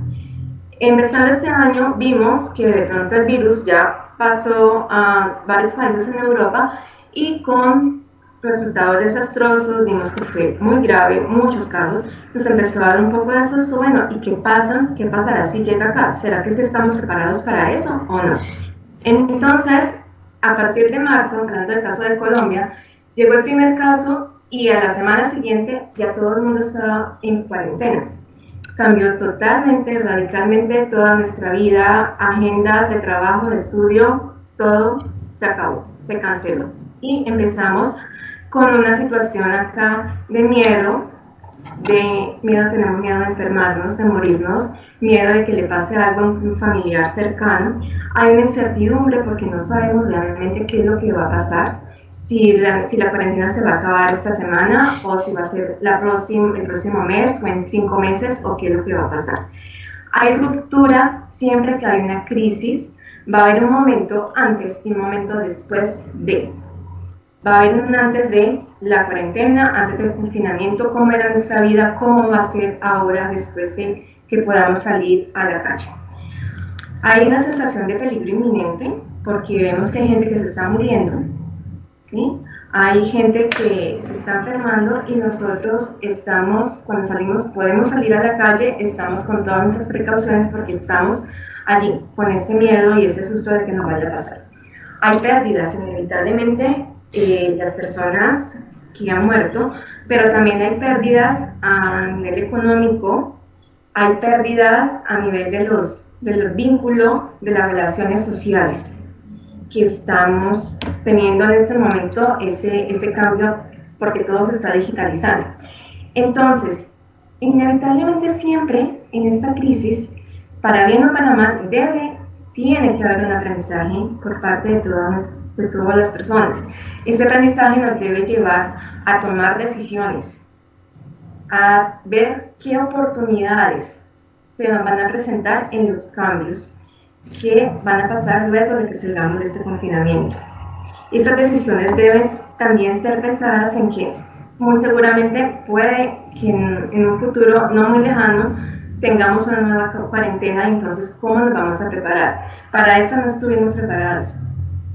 Speaker 3: Empezando este año vimos que de pronto el virus ya pasó a varios países en Europa y con resultados desastrosos, vimos que fue muy grave, muchos casos, nos empezó a dar un poco de susto, bueno, ¿y qué pasa? ¿Qué pasará si llega acá? ¿Será que sí estamos preparados para eso o no? Entonces, a partir de marzo, hablando del caso de Colombia, llegó el primer caso y a la semana siguiente ya todo el mundo estaba en cuarentena. Cambió totalmente, radicalmente toda nuestra vida, agendas de trabajo, de estudio, todo se acabó, se canceló. Y empezamos con una situación acá de miedo, tenemos miedo de enfermarnos, de morirnos, miedo de que le pase algo a un familiar cercano. Hay una incertidumbre porque no sabemos realmente qué es lo que va a pasar. Si la cuarentena se va a acabar esta semana o si va a ser el próximo mes o en 5 meses o qué es lo que va a pasar. Hay ruptura siempre que hay una crisis, va a haber un momento antes y un momento después de. Va a haber un antes de la cuarentena, antes del confinamiento, cómo era nuestra vida, cómo va a ser ahora después de que podamos salir a la calle. Hay una sensación de peligro inminente porque vemos que hay gente que se está muriendo, ¿sí? Hay gente que se está enfermando y nosotros estamos, cuando salimos, podemos salir a la calle, estamos con todas nuestras precauciones porque estamos allí con ese miedo y ese susto de que nos vaya a pasar. Hay pérdidas, inevitablemente, las personas que han muerto, pero también hay pérdidas a nivel económico, hay pérdidas a nivel del vínculo, de las relaciones sociales que estamos teniendo en este momento ese cambio porque todo se está digitalizando. Entonces, inevitablemente siempre en esta crisis, para bien o para mal, tiene que haber un aprendizaje por parte de todas las personas. Ese aprendizaje nos debe llevar a tomar decisiones, a ver qué oportunidades se nos van a presentar en los cambios que van a pasar luego de que salgamos de este confinamiento. Estas decisiones deben también ser pensadas en que muy seguramente puede que en un futuro no muy lejano tengamos una nueva cuarentena, entonces ¿cómo nos vamos a preparar? Para eso no estuvimos preparados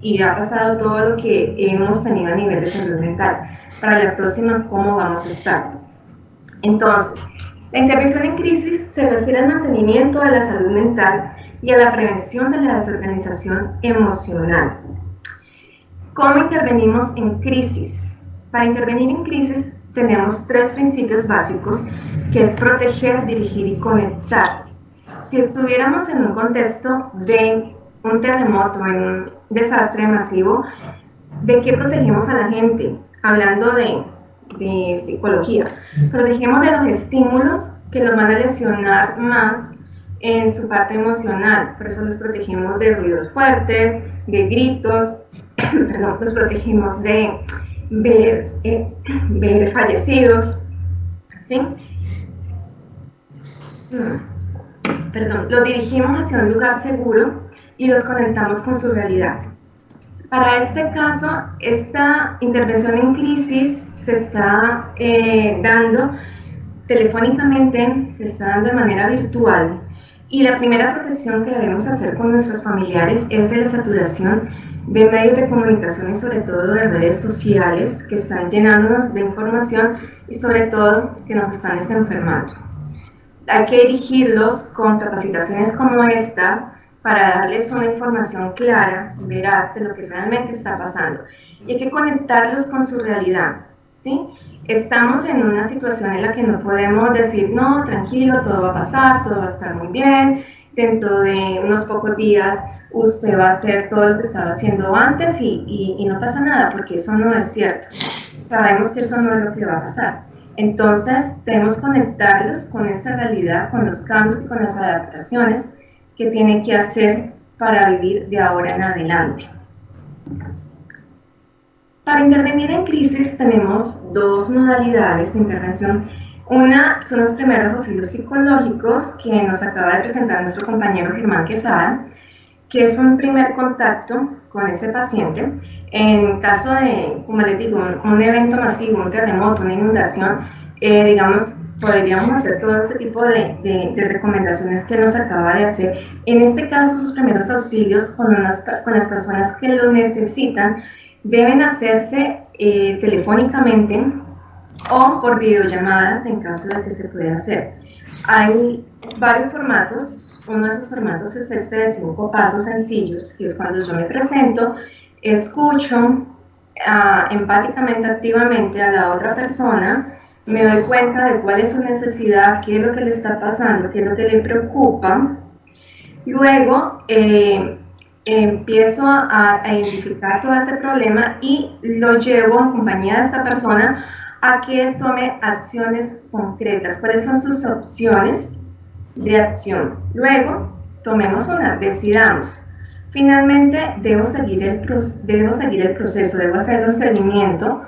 Speaker 3: y ha pasado todo lo que hemos tenido a nivel de salud mental. Para la próxima, ¿cómo vamos a estar? Entonces, la intervención en crisis se refiere al mantenimiento de la salud mental y a la prevención de la desorganización emocional. ¿Cómo intervenimos en crisis? Para intervenir en crisis tenemos 3 principios básicos, que es proteger, dirigir y conectar. Si estuviéramos en un contexto de un terremoto, en un desastre masivo, ¿de qué protegemos a la gente? Hablando de psicología, protegemos de los estímulos que los van a lesionar más en su parte emocional, por eso los protegemos de ruidos fuertes, de gritos, perdón, los protegemos de ver fallecidos, ¿sí? Perdón, los dirigimos hacia un lugar seguro y los conectamos con su realidad. Para este caso, esta intervención en crisis se está dando telefónicamente, se está dando de manera virtual, y la primera protección que debemos hacer con nuestros familiares es de la saturación de medios de comunicación y sobre todo de redes sociales que están llenándonos de información y sobre todo que nos están desenfermando. Hay que dirigirlos con capacitaciones como esta para darles una información clara, veraz, de lo que realmente está pasando. Y hay que conectarlos con su realidad, ¿sí? Estamos en una situación en la que no podemos decir, no, tranquilo, todo va a pasar, todo va a estar muy bien, dentro de unos pocos días usted va a hacer todo lo que estaba haciendo antes y no pasa nada, porque eso no es cierto. Sabemos que eso no es lo que va a pasar. Entonces, debemos conectarlos con esta realidad, con los cambios y con las adaptaciones que tiene que hacer para vivir de ahora en adelante. Para intervenir en crisis tenemos 2 modalidades de intervención. Una son los primeros auxilios psicológicos que nos acaba de presentar nuestro compañero Germán Quesada, que es un primer contacto con ese paciente. En caso de, como les digo, un evento masivo, un terremoto, una inundación, digamos, podríamos hacer todo ese tipo de recomendaciones que nos acaba de hacer. En este caso, sus primeros auxilios con las personas que lo necesitan deben hacerse telefónicamente o por videollamadas en caso de que se pueda hacer. Hay varios formatos. Uno de esos formatos es este de 5 pasos sencillos, que es cuando yo me presento, escucho empáticamente, activamente a la otra persona, me doy cuenta de cuál es su necesidad, qué es lo que le está pasando, qué es lo que le preocupa. Luego empiezo a identificar todo ese problema y lo llevo en compañía de esta persona a que tome acciones concretas. ¿Cuáles son sus opciones de acción? Luego, tomemos una, decidamos. Finalmente, debo seguir el proceso, debo hacer un seguimiento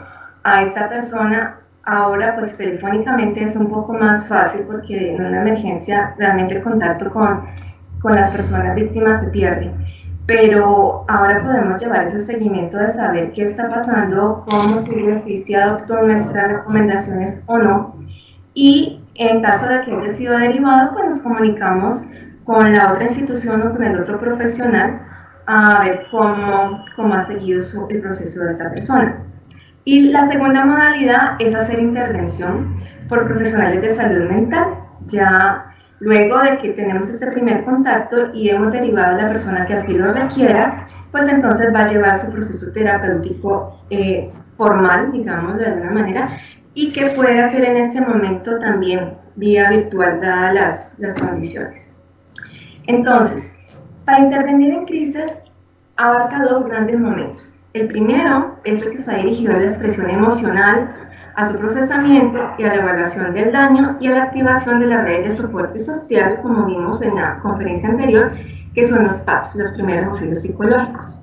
Speaker 3: a esta persona. Ahora, pues telefónicamente es un poco más fácil porque en una emergencia realmente el contacto con las personas víctimas se pierde. Pero ahora podemos llevar ese seguimiento de saber qué está pasando, cómo sigue, si se adoptó nuestras recomendaciones o no. Y en caso de que haya sido derivado, pues nos comunicamos con la otra institución o con el otro profesional a ver cómo ha seguido el proceso de esta persona. Y la segunda modalidad es hacer intervención por profesionales de salud mental. Ya luego de que tenemos este primer contacto y hemos derivado a la persona que así lo requiera, pues entonces va a llevar su proceso terapéutico formal, digamos de alguna manera, y que puede hacer en este momento también vía virtual dadas las condiciones. Entonces, para intervenir en crisis abarca 2 grandes momentos. El primero es el que está dirigido a la expresión emocional, a su procesamiento y a la evaluación del daño y a la activación de las redes de soporte social, como vimos en la conferencia anterior, que son los PAPs, los primeros auxilios psicológicos.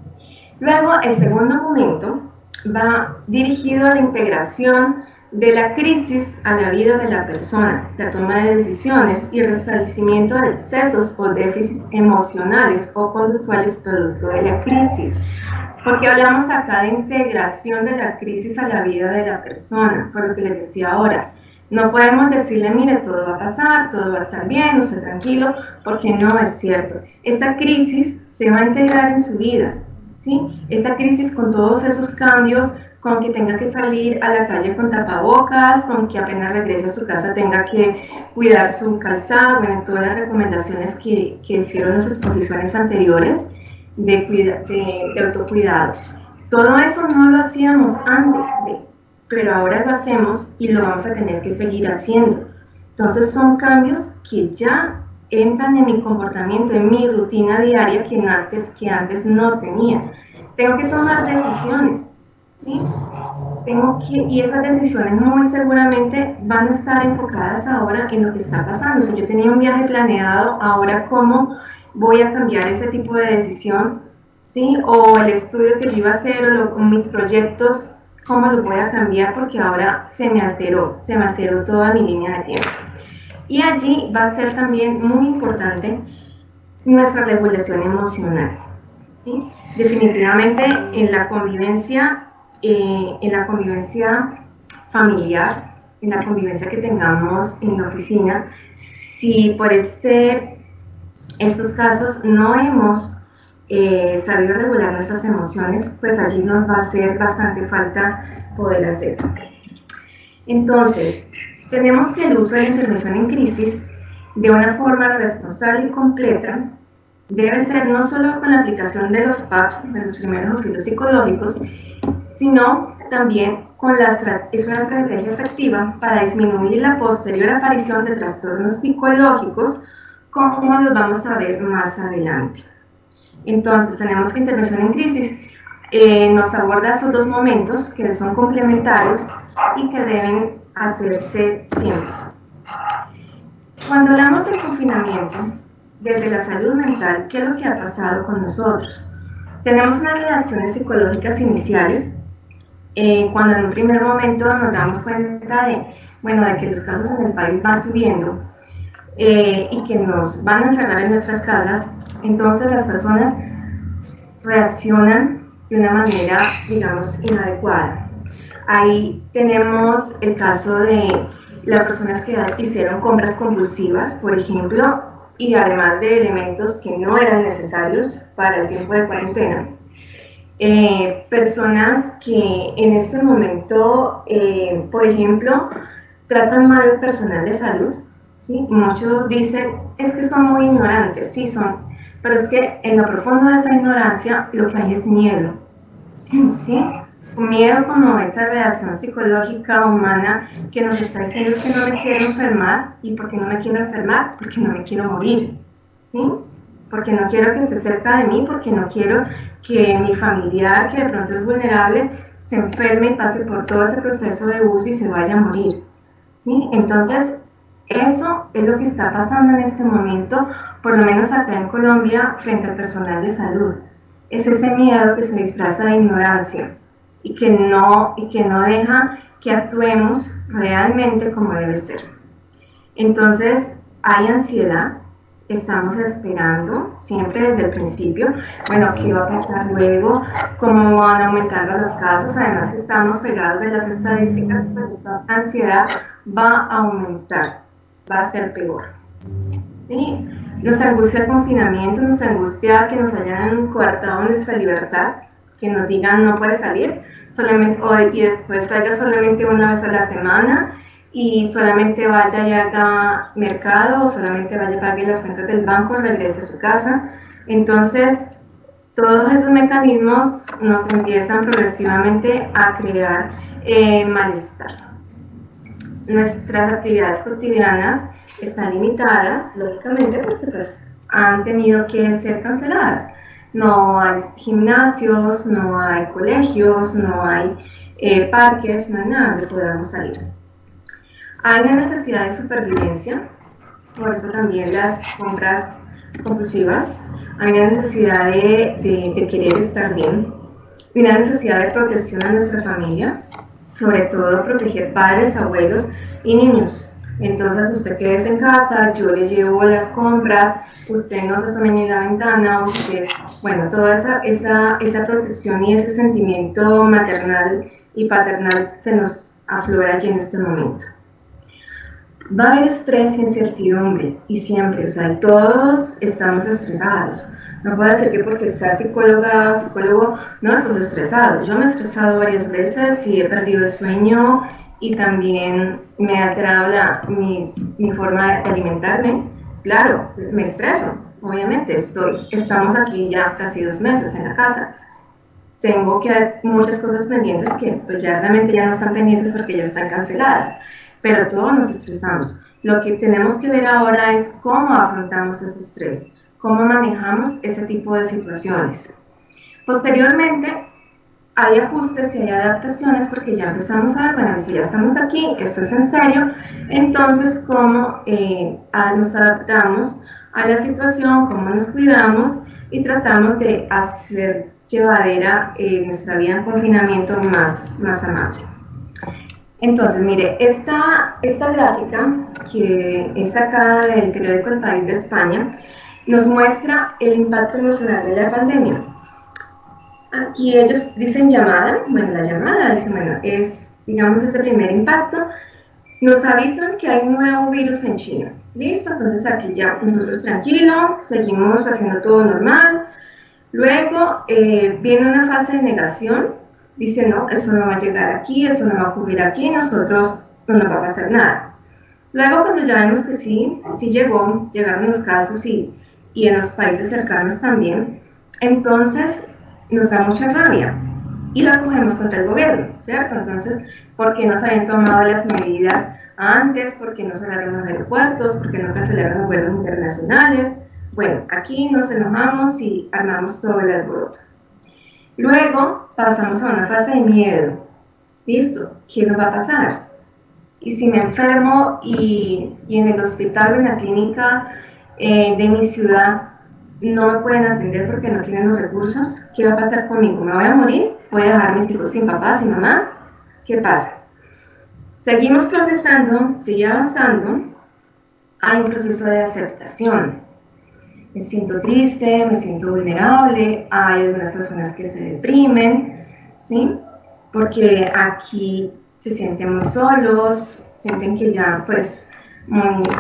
Speaker 3: Luego, el segundo momento va dirigido a la integración de la crisis a la vida de la persona, la toma de decisiones y el restablecimiento de excesos o déficits emocionales o conductuales producto de la crisis. Porque hablamos acá de integración de la crisis a la vida de la persona, por lo que les decía ahora. No podemos decirle, mire, todo va a pasar, todo va a estar bien, usted tranquilo, porque no es cierto. Esa crisis se va a integrar en su vida, ¿sí? Esa crisis con todos esos cambios, con que tenga que salir a la calle con tapabocas, con que apenas regrese a su casa tenga que cuidar su calzado, bueno, todas las recomendaciones que hicieron las exposiciones anteriores de autocuidado. Todo eso no lo hacíamos antes de. pero ahora lo hacemos y lo vamos a tener que seguir haciendo. Entonces son cambios que ya entran en mi comportamiento, en mi rutina diaria que antes no tenía. Tengo que tomar decisiones, ¿sí? Y esas decisiones muy seguramente van a estar enfocadas ahora en lo que está pasando. Si yo tenía un viaje planeado, ahora cómo voy a cambiar ese tipo de decisión, ¿sí? O el estudio que yo iba a hacer o mis proyectos, cómo los voy a cambiar porque ahora se me alteró toda mi línea de tiempo. Y allí va a ser también muy importante nuestra regulación emocional, ¿sí? Definitivamente en la convivencia familiar, en la convivencia que tengamos en la oficina, si por estos casos no hemos sabido regular nuestras emociones, pues allí nos va a hacer bastante falta poder hacerlo. Entonces, tenemos que el uso de la intervención en crisis de una forma responsable y completa debe ser no solo con la aplicación de los PAPs, de los primeros auxilios psicológicos, sino también es una estrategia efectiva para disminuir la posterior aparición de trastornos psicológicos, como los vamos a ver más adelante. Entonces, tenemos que intervención en crisis nos aborda esos dos momentos que son complementarios y que deben hacerse siempre. Cuando hablamos de confinamiento, desde la salud mental, ¿qué es lo que ha pasado con nosotros? Tenemos unas reacciones psicológicas iniciales cuando en un primer momento nos damos cuenta de que los casos en el país van subiendo y que nos van a encerrar en nuestras casas. Entonces las personas reaccionan de una manera, digamos, inadecuada. Ahí tenemos el caso de las personas que hicieron compras compulsivas, por ejemplo, y además de elementos que no eran necesarios para el tiempo de cuarentena. Personas que en ese momento, por ejemplo, tratan mal al personal de salud, ¿sí? Muchos dicen, es que son muy ignorantes, sí son, pero es que en lo profundo de esa ignorancia lo que hay es miedo, ¿sí? Miedo como esa reacción psicológica humana que nos está diciendo es que no me quiero enfermar. ¿Y por qué no me quiero enfermar? Porque no me quiero morir, ¿sí? Porque no quiero que esté cerca de mí, porque no quiero que mi familiar, que de pronto es vulnerable, se enferme y pase por todo ese proceso de UCI y se vaya a morir, ¿sí? Entonces, eso es lo que está pasando en este momento, por lo menos acá en Colombia, frente al personal de salud. Es ese miedo que se disfraza de ignorancia y que no deja que actuemos realmente como debe ser. Entonces, hay ansiedad, estamos esperando siempre desde el principio, bueno, ¿qué va a pasar luego? ¿Cómo van aumentando los casos? Además, estamos pegados de las estadísticas, pues esa ansiedad va a aumentar, va a ser peor, ¿sí? Nos angustia el confinamiento, nos angustia que nos hayan coartado nuestra libertad, que nos digan no puedes salir solamente hoy y después salga solamente una vez a la semana y solamente vaya y haga mercado o solamente vaya y pague las cuentas del banco y regrese a su casa. Entonces, todos esos mecanismos nos empiezan progresivamente a crear malestar. Nuestras actividades cotidianas están limitadas, lógicamente, porque pues, han tenido que ser canceladas. No hay gimnasios, no hay colegios, no hay parques, no hay nada donde podamos salir. Hay una necesidad de supervivencia, por eso también las compras compulsivas. Hay una necesidad de querer estar bien, y una necesidad de protección a nuestra familia, sobre todo proteger padres, abuelos y niños. Entonces usted quédese en casa, yo le llevo las compras, usted no se asome en la ventana, usted, bueno, toda esa protección y ese sentimiento maternal y paternal se nos aflora allí en este momento. Va a haber estrés y incertidumbre, y siempre, o sea, todos estamos estresados. No puede ser que porque sea psicóloga o psicólogo no estés estresado. Yo me he estresado varias veces y he perdido el sueño y también me ha alterado mi forma de alimentarme. Claro, me estreso, obviamente, estamos aquí ya casi 2 meses en la casa. tengo que muchas cosas pendientes que pues ya realmente ya no están pendientes porque ya están canceladas, pero todos nos estresamos. Lo que tenemos que ver ahora es cómo afrontamos ese estrés, cómo manejamos ese tipo de situaciones. Posteriormente, hay ajustes y hay adaptaciones porque ya empezamos a ver, bueno, si ya estamos aquí, esto es en serio, entonces cómo nos adaptamos a la situación, cómo nos cuidamos y tratamos de hacer llevadera nuestra vida en confinamiento más amable. Entonces, mire, esta gráfica que es sacada del periódico El País de España nos muestra el impacto emocional de la pandemia. Aquí ellos dicen llamada, bueno, la llamada dicen, bueno, es, digamos, ese primer impacto. Nos avisan que hay un nuevo virus en China. Listo, entonces aquí ya nosotros tranquilos, seguimos haciendo todo normal. Luego viene una fase de negación, dice no, eso no va a llegar aquí, eso no va a ocurrir aquí, nosotros no nos va a pasar nada. Luego cuando ya vemos que sí llegaron los casos y en los países cercanos también, entonces nos da mucha rabia y la cogemos contra el gobierno, ¿cierto? Entonces, ¿por qué no se habían tomado las medidas antes? ¿Por qué no se abrieron los aeropuertos? ¿Por qué no cancelaron los vuelos internacionales? Bueno, aquí nos enojamos y armamos todo el alboroto. Luego pasamos a una fase de miedo. ¿Listo? ¿Qué nos va a pasar? Y si me enfermo y en el hospital o en la clínica de mi ciudad no me pueden atender porque no tienen los recursos, ¿qué va a pasar conmigo? ¿Me voy a morir? ¿Voy a dejar a mis hijos sin papá, sin mamá? ¿Qué pasa? Seguimos progresando, sigue avanzando, hay un proceso de aceptación. Me siento triste, me siento vulnerable, hay algunas personas que se deprimen, ¿sí? Porque aquí se sienten muy solos, sienten que ya pues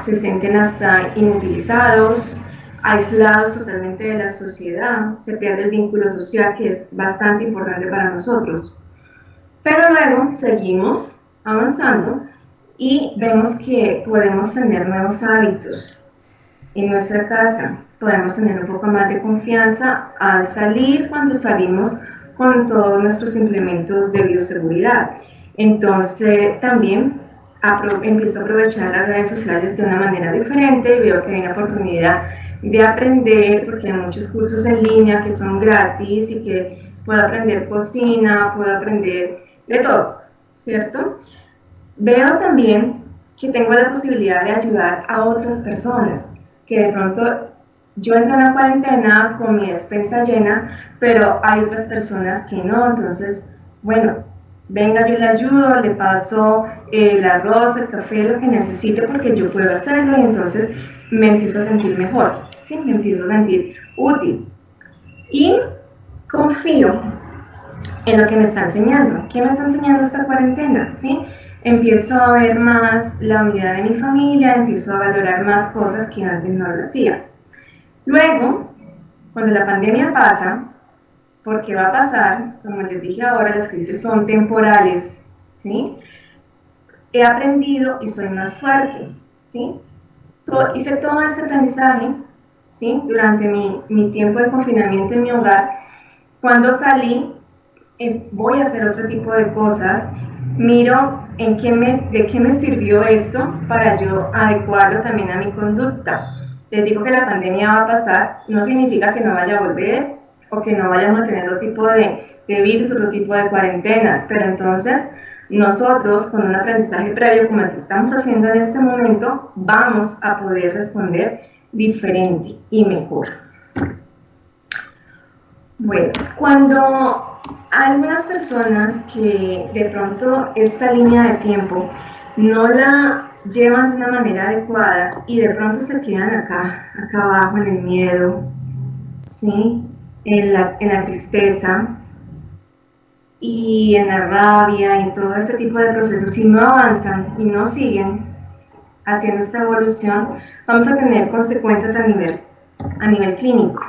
Speaker 3: se sienten hasta inutilizados, aislados totalmente de la sociedad, se pierde el vínculo social que es bastante importante para nosotros. Pero luego seguimos avanzando y vemos que podemos tener nuevos hábitos en nuestra casa, podemos tener un poco más de confianza al salir cuando salimos con todos nuestros implementos de bioseguridad. Entonces también empiezo a aprovechar las redes sociales de una manera diferente, veo que hay una oportunidad de aprender, porque hay muchos cursos en línea que son gratis y que puedo aprender cocina, puedo aprender de todo, ¿cierto? Veo también que tengo la posibilidad de ayudar a otras personas, que de pronto yo entro en la cuarentena con mi despensa llena, pero hay otras personas que no, entonces, bueno, venga, yo le ayudo, le paso el arroz, el café, lo que necesite, porque yo puedo hacerlo y entonces me empiezo a sentir mejor, ¿sí? Me empiezo a sentir útil. Y confío en lo que me está enseñando. ¿Qué me está enseñando esta cuarentena? ¿Sí? Empiezo a ver más la unidad de mi familia, empiezo a valorar más cosas que antes no lo hacía. Luego, cuando la pandemia pasa, porque va a pasar, como les dije ahora, las crisis son temporales, ¿sí? He aprendido y soy más fuerte, ¿sí? Hice todo ese aprendizaje, ¿sí? Durante mi tiempo de confinamiento en mi hogar. Cuando salí, voy a hacer otro tipo de cosas, miro de qué me sirvió esto para yo adecuarlo también a mi conducta. Les digo que la pandemia va a pasar, no significa que no vaya a volver o que no vayamos a tener otro tipo de virus, otro tipo de cuarentenas, pero entonces nosotros con un aprendizaje previo como el que estamos haciendo en este momento, vamos a poder responder diferente y mejor. Bueno, cuando algunas personas que de pronto esta línea de tiempo no la llevan de una manera adecuada y de pronto se quedan acá abajo en el miedo, ¿sí? en la tristeza y en la rabia y en todo este tipo de procesos, si no avanzan y no siguen haciendo esta evolución, vamos a tener consecuencias a nivel clínico,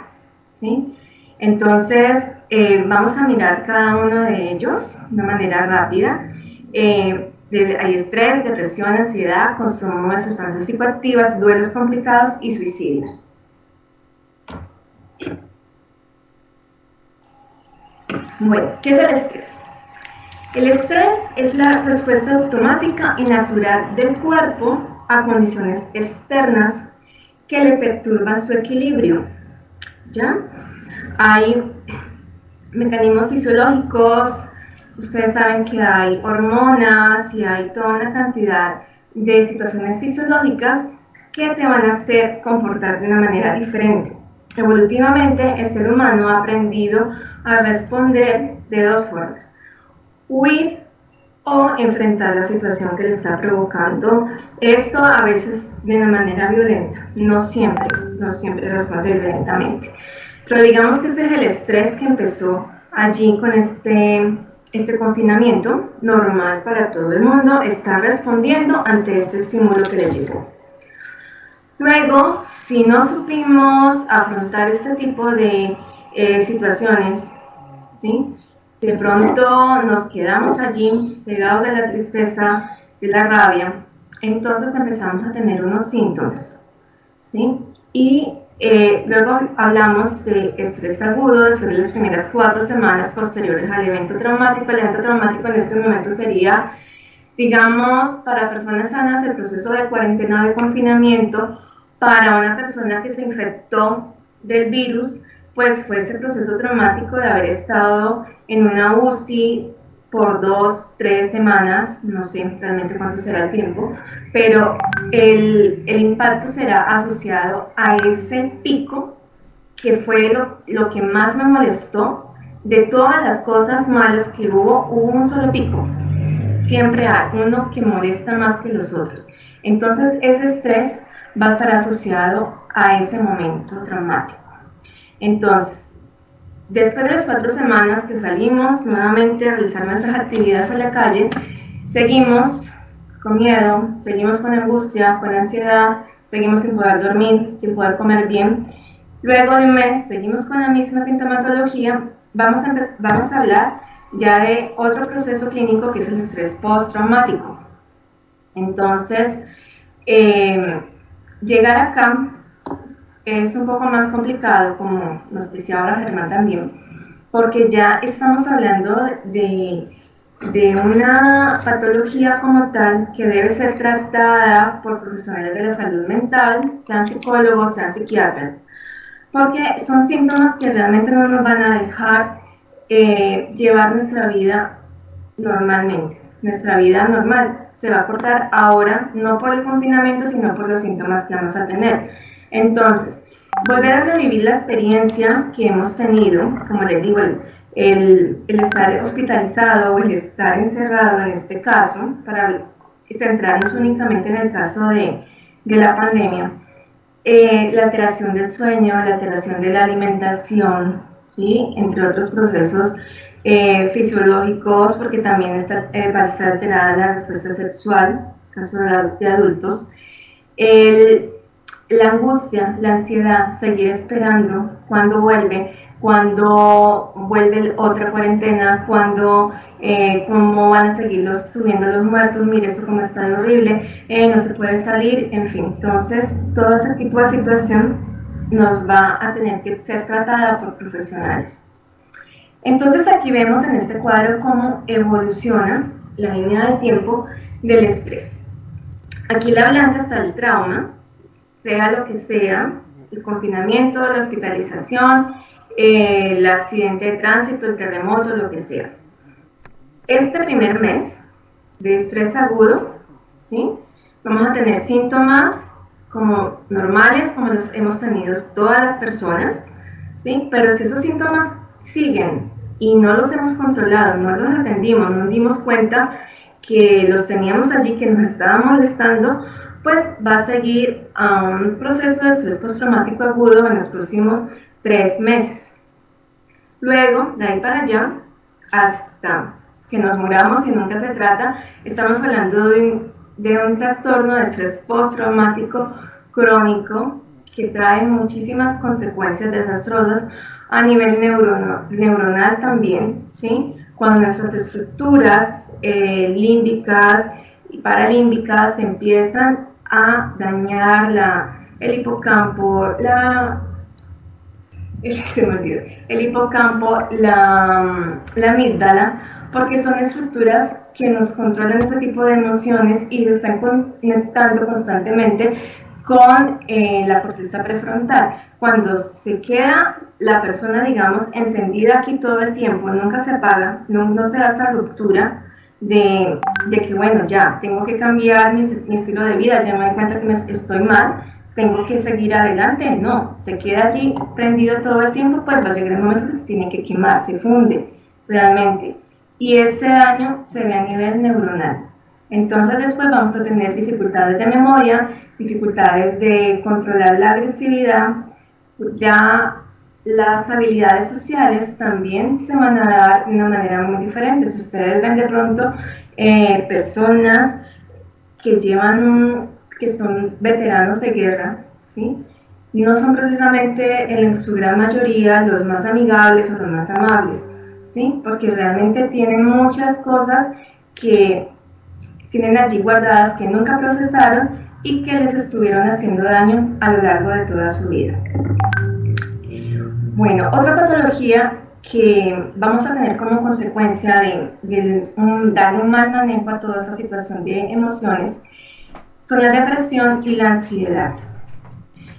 Speaker 3: ¿sí? Entonces, vamos a mirar cada uno de ellos de una manera rápida. Hay estrés, depresión, ansiedad, consumo de sustancias psicoactivas, duelos complicados y suicidios. Bueno, ¿qué es el estrés? El estrés es la respuesta automática y natural del cuerpo a condiciones externas que le perturban su equilibrio. ¿Ya? Hay mecanismos fisiológicos, ustedes saben que hay hormonas y hay toda una cantidad de situaciones fisiológicas que te van a hacer comportar de una manera diferente. Evolutivamente, el ser humano ha aprendido a responder de dos formas: huir o enfrentar la situación que le está provocando esto, a veces de una manera violenta, no siempre responde violentamente. Pero digamos que ese es el estrés que empezó allí con este confinamiento normal para todo el mundo, está respondiendo ante ese estímulo que le llegó. Luego, si no supimos afrontar este tipo de situaciones, ¿sí?, de pronto nos quedamos allí pegados de la tristeza, de la rabia, entonces empezamos a tener unos síntomas, ¿sí? Y luego hablamos de estrés agudo después de las primeras 4 semanas posteriores al evento traumático. El evento traumático en este momento sería, digamos, para personas sanas, el proceso de cuarentena o de confinamiento. Para una persona que se infectó del virus, pues fue ese proceso traumático de haber estado en una UCI por 2, 3 semanas, no sé realmente cuánto será el tiempo, pero el impacto será asociado a ese pico que fue lo que más me molestó. De todas las cosas malas que hubo un solo pico. Siempre hay uno que molesta más que los otros. Entonces ese estrés va a estar asociado a ese momento traumático. Entonces, después de las 4 semanas que salimos nuevamente a realizar nuestras actividades en la calle, seguimos con miedo, seguimos con angustia, con ansiedad, seguimos sin poder dormir, sin poder comer bien. Luego de un mes, seguimos con la misma sintomatología. Vamos a hablar ya de otro proceso clínico que es el estrés postraumático. Entonces, llegar acá es un poco más complicado, como nos decía ahora Germán también, porque ya estamos hablando de una patología como tal que debe ser tratada por profesionales de la salud mental, sean psicólogos, sean psiquiatras, porque son síntomas que realmente no nos van a dejar llevar nuestra vida normalmente. Nuestra vida normal se va a cortar ahora, no por el confinamiento, sino por los síntomas que vamos a tener. Entonces, volver a revivir la experiencia que hemos tenido, como les digo, el estar hospitalizado o el estar encerrado en este caso, para centrarnos únicamente en el caso de la pandemia, la alteración del sueño, la alteración de la alimentación, ¿sí?, entre otros procesos fisiológicos, porque también va a estar alterada la respuesta sexual, en caso de adultos, la angustia, la ansiedad, seguir esperando cuando vuelve otra cuarentena, cómo van a seguir subiendo los muertos, mire eso cómo está de horrible, no se puede salir, en fin. Entonces, todo ese tipo de situación nos va a tener que ser tratada por profesionales. Entonces, aquí vemos en este cuadro cómo evoluciona la línea de tiempo del estrés. Aquí la blanca está el trauma, sea lo que sea, el confinamiento, la hospitalización, el accidente de tránsito, el terremoto, lo que sea. Este primer mes de estrés agudo, ¿sí?, vamos a tener síntomas como normales, como los hemos tenido todas las personas, ¿sí?, pero si esos síntomas siguen y no los hemos controlado, no los atendimos, no nos dimos cuenta que los teníamos allí, que nos estaban molestando, pues va a seguir a un proceso de estrés postraumático agudo en los próximos 3 meses. Luego, de ahí para allá, hasta que nos muramos, y nunca se trata, estamos hablando de un trastorno de estrés postraumático crónico que trae muchísimas consecuencias desastrosas a nivel neuronal también, ¿sí?, cuando nuestras estructuras límbicas y paralímbicas empiezan a dañar el hipocampo, se me olvidó, el hipocampo, la amígdala, porque son estructuras que nos controlan ese tipo de emociones y se están conectando constantemente con la corteza prefrontal. Cuando se queda la persona, digamos, encendida aquí todo el tiempo, nunca se apaga, no se da esa ruptura de que, bueno, ya, tengo que cambiar mi estilo de vida, ya me doy cuenta que estoy mal, tengo que seguir adelante, no, se queda allí prendido todo el tiempo, pues va a llegar el momento que se tiene que quemar, se funde realmente. Y ese daño se ve a nivel neuronal. Entonces después vamos a tener dificultades de memoria, dificultades de controlar la agresividad, ya las habilidades sociales también se van a dar de una manera muy diferente. Si ustedes ven de pronto personas que que son veteranos de guerra, ¿sí? No son precisamente en su gran mayoría los más amigables o los más amables, ¿sí? Porque realmente tienen muchas cosas que tienen allí guardadas que nunca procesaron y que les estuvieron haciendo daño a lo largo de toda su vida. Bueno, otra patología que vamos a tener como consecuencia de darle un mal manejo a toda esa situación de emociones son la depresión y la ansiedad.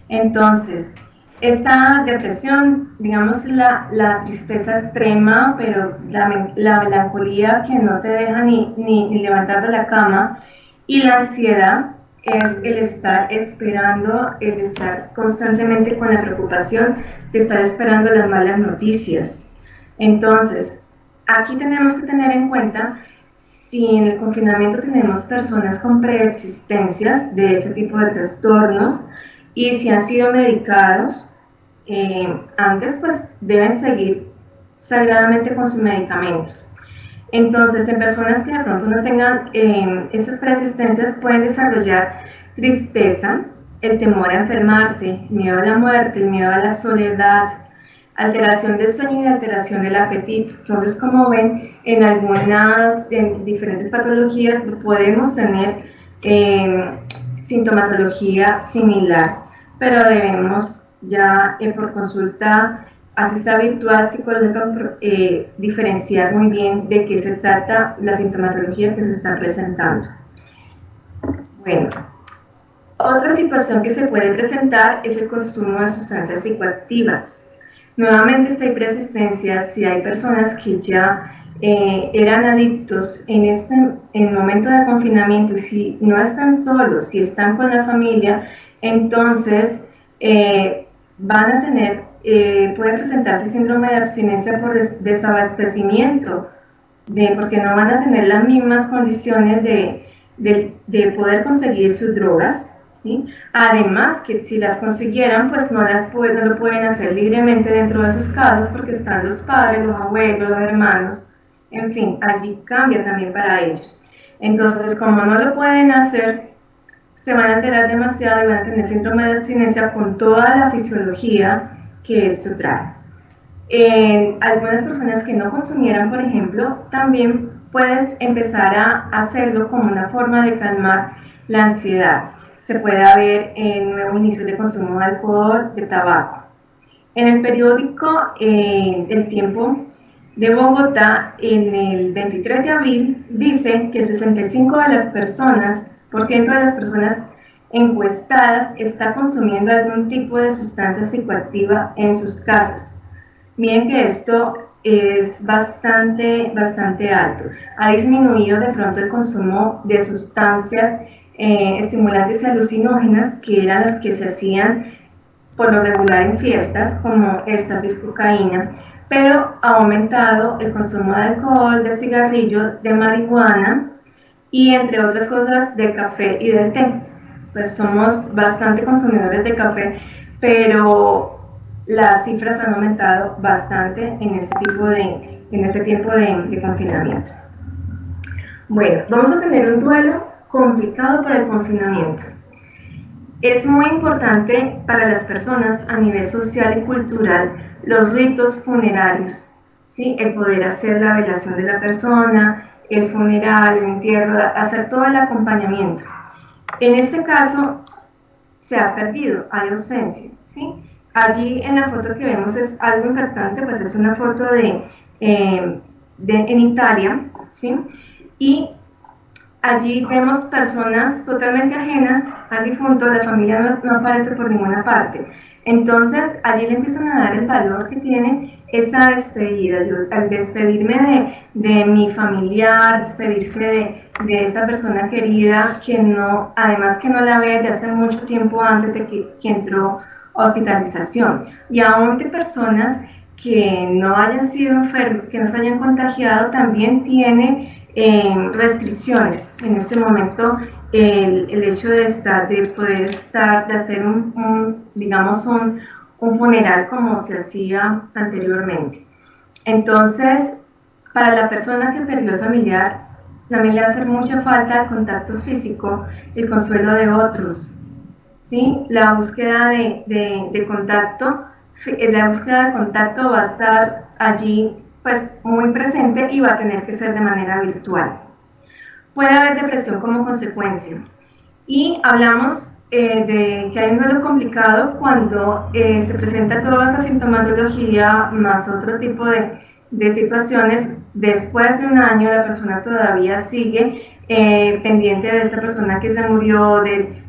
Speaker 3: Entonces, esa depresión, digamos, la tristeza extrema, pero la melancolía que no te deja ni levantar de la cama, y la ansiedad es el estar esperando, el estar constantemente con la preocupación de estar esperando las malas noticias. Entonces, aquí tenemos que tener en cuenta si en el confinamiento tenemos personas con preexistencias de ese tipo de trastornos y si han sido medicados antes, pues deben seguir sagradamente con sus medicamentos. Entonces, en personas que de pronto no tengan esas preexistencias pueden desarrollar tristeza, el temor a enfermarse, miedo a la muerte, el miedo a la soledad, alteración del sueño y alteración del apetito. Entonces, como ven, en diferentes patologías podemos tener sintomatología similar, pero debemos ya por consulta, así sea virtual, psicológica, diferenciar muy bien de qué se trata la sintomatología que se está presentando. Bueno, otra situación que se puede presentar es el consumo de sustancias psicoactivas. Nuevamente, si hay persistencia, si hay personas que ya eran adictos en el momento de confinamiento, si no están solos, si están con la familia, entonces van a tener, puede presentarse síndrome de abstinencia por desabastecimiento, porque no van a tener las mismas condiciones de poder conseguir sus drogas. ¿sí? Además, que si las consiguieran, pues no lo pueden hacer libremente dentro de sus casas porque están los padres, los abuelos, los hermanos, en fin, allí cambia también para ellos. Entonces, como no lo pueden hacer, se van a alterar demasiado y van a tener síndrome de abstinencia con toda la fisiología que esto trae. Algunas personas que no consumieran, por ejemplo, también puedes empezar a hacerlo como una forma de calmar la ansiedad. Se puede haber nuevo inicio de consumo de alcohol, de tabaco. En el periódico El Tiempo de Bogotá, en el 23 de abril, dice que 65% de las personas encuestadas está consumiendo algún tipo de sustancia psicoactiva en sus casas. Miren que esto es bastante alto. Ha disminuido de pronto el consumo de sustancias estimulantes y alucinógenas, que eran las que se hacían por lo regular en fiestas, como éxtasis, cocaína, pero ha aumentado el consumo de alcohol, de cigarrillo, de marihuana y entre otras cosas de café y de té. Pues somos bastante consumidores de café, pero las cifras han aumentado bastante en este tiempo de confinamiento. Bueno, vamos a tener un duelo complicado por el confinamiento. Es muy importante para las personas a nivel social y cultural los ritos funerarios, ¿sí? El poder hacer la velación de la persona, el funeral, el entierro, hacer todo el acompañamiento. En este caso se ha perdido, hay ausencia, ¿sí? allí en la foto que vemos es algo impactante, pues es una foto en Italia, ¿sí? Y allí vemos personas totalmente ajenas al difunto, la familia no aparece por ninguna parte. Entonces, allí le empiezan a dar el valor que tiene esa despedida. Yo, al despedirme de mi familiar, despedirse de esa persona querida, que no, además que no la ve de hace mucho tiempo antes de que entró a hospitalización. Y aún de personas que no hayan sido enfermos, que no se hayan contagiado, también tiene restricciones en este momento el hecho de poder estar, de hacer digamos un funeral como se hacía anteriormente. Entonces, para la persona que perdió el familiar, también le va a hacer mucha falta el contacto físico, el consuelo de otros, ¿sí? La búsqueda de contacto, la búsqueda de contacto va a estar allí pues muy presente y va a tener que ser de manera virtual. Puede haber depresión como consecuencia. Y hablamos de que hay un duelo complicado cuando se presenta toda esa sintomatología más otro tipo de situaciones. Después de un año la persona todavía sigue pendiente de esta persona que se murió,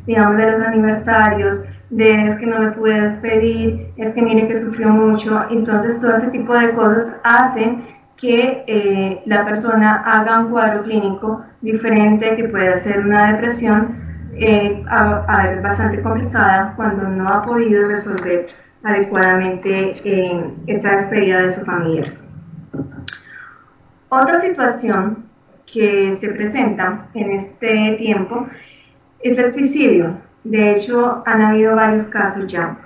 Speaker 3: digamos de los aniversarios, es que no me pude despedir, es que mire que sufrió mucho. Entonces todo ese tipo de cosas hacen que la persona haga un cuadro clínico diferente, que puede ser una depresión, bastante complicada cuando no ha podido resolver adecuadamente esa despedida de su familia. Otra situación que se presenta en este tiempo es el suicidio. De hecho, han habido varios casos ya.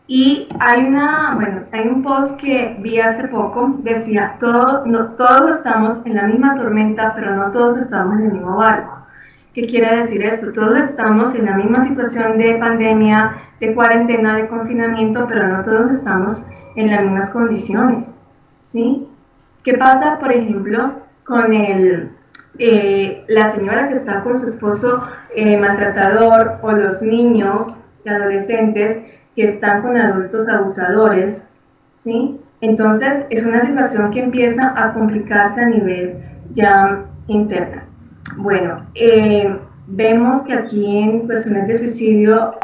Speaker 3: Y hay un post que vi hace poco, decía, todos estamos en la misma tormenta, pero no todos estamos en el mismo barco. ¿Qué quiere decir esto? Todos estamos en la misma situación de pandemia, de cuarentena, de confinamiento, pero no todos estamos en las mismas condiciones, ¿sí? ¿Qué pasa, por ejemplo, con la señora que está con su esposo maltratador, o los niños y adolescentes que están con adultos abusadores, ¿sí? Entonces, es una situación que empieza a complicarse a nivel ya interna. Bueno, vemos que aquí en cuestiones de suicidio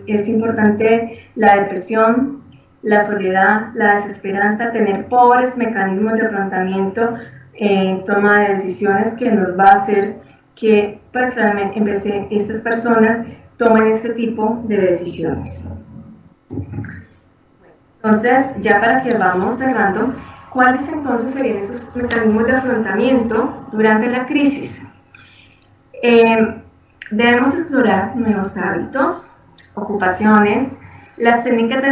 Speaker 3: es importante la depresión, la soledad, la desesperanza, tener pobres mecanismos de afrontamiento en toma de decisiones que nos va a hacer que personalmente estas personas tomen este tipo de decisiones. Entonces, ya para que vamos cerrando, ¿cuáles entonces serían esos mecanismos de afrontamiento durante la crisis? Debemos explorar nuevos hábitos, ocupaciones, las técnicas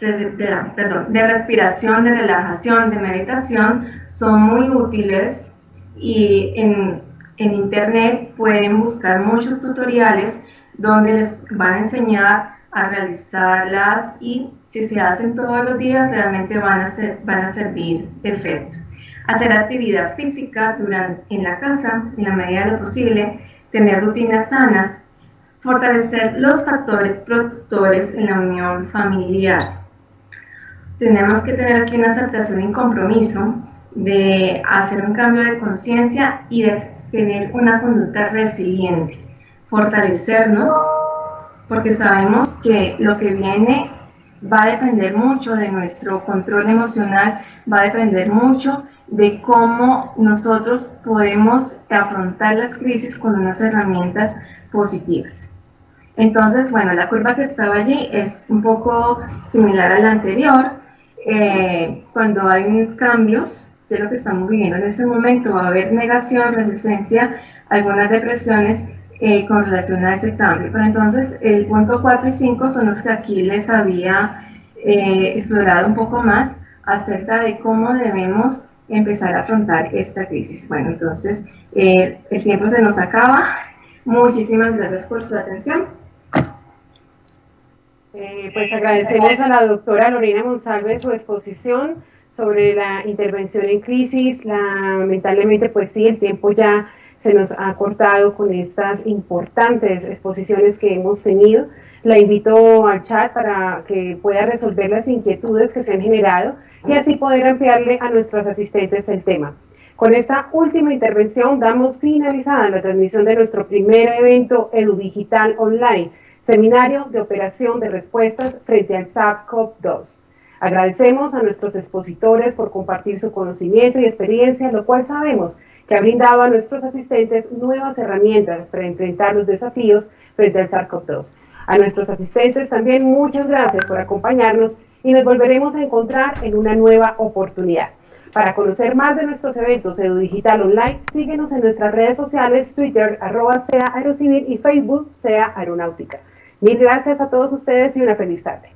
Speaker 3: de respiración, de relajación, de meditación son muy útiles, y en internet pueden buscar muchos tutoriales donde les van a enseñar a realizarlas, y si se hacen todos los días realmente van a servir de efecto. Hacer actividad física en la casa en la medida de lo posible, tener rutinas sanas, fortalecer los factores protectores en la unión familiar. Tenemos que tener aquí una aceptación y compromiso de hacer un cambio de conciencia y de tener una conducta resiliente, fortalecernos, porque sabemos que lo que viene va a depender mucho de nuestro control emocional, va a depender mucho de cómo nosotros podemos afrontar las crisis con unas herramientas positivas. Entonces, bueno, la curva que estaba allí es un poco similar a la anterior. Cuando hay cambios de lo que estamos viviendo en este momento, va a haber negación, resistencia, algunas depresiones con relación a ese cambio. Pero entonces, el punto 4 y 5 son los que aquí les había explorado un poco más acerca de cómo debemos empezar a afrontar esta crisis. Bueno, entonces, el tiempo se nos acaba. Muchísimas gracias por su atención.
Speaker 1: Pues agradecemos a la doctora Lorena Monsalve su exposición sobre la intervención en crisis. Lamentablemente, pues sí, el tiempo ya se nos ha cortado con estas importantes exposiciones que hemos tenido. La invito al chat para que pueda resolver las inquietudes que se han generado y así poder ampliarle a nuestros asistentes el tema. Con esta última intervención damos finalizada la transmisión de nuestro primer evento EduDigital Online, Seminario de Operación de Respuestas frente al SARS-CoV-2. Agradecemos a nuestros expositores por compartir su conocimiento y experiencia, lo cual sabemos que ha brindado a nuestros asistentes nuevas herramientas para enfrentar los desafíos frente al SARS-CoV-2. A nuestros asistentes también muchas gracias por acompañarnos y nos volveremos a encontrar en una nueva oportunidad. Para conocer más de nuestros eventos EduDigital Online, síguenos en nuestras redes sociales, Twitter, @SEA Aerocivil y Facebook, SEA Aeronáutica. Mil gracias a todos ustedes y una feliz tarde.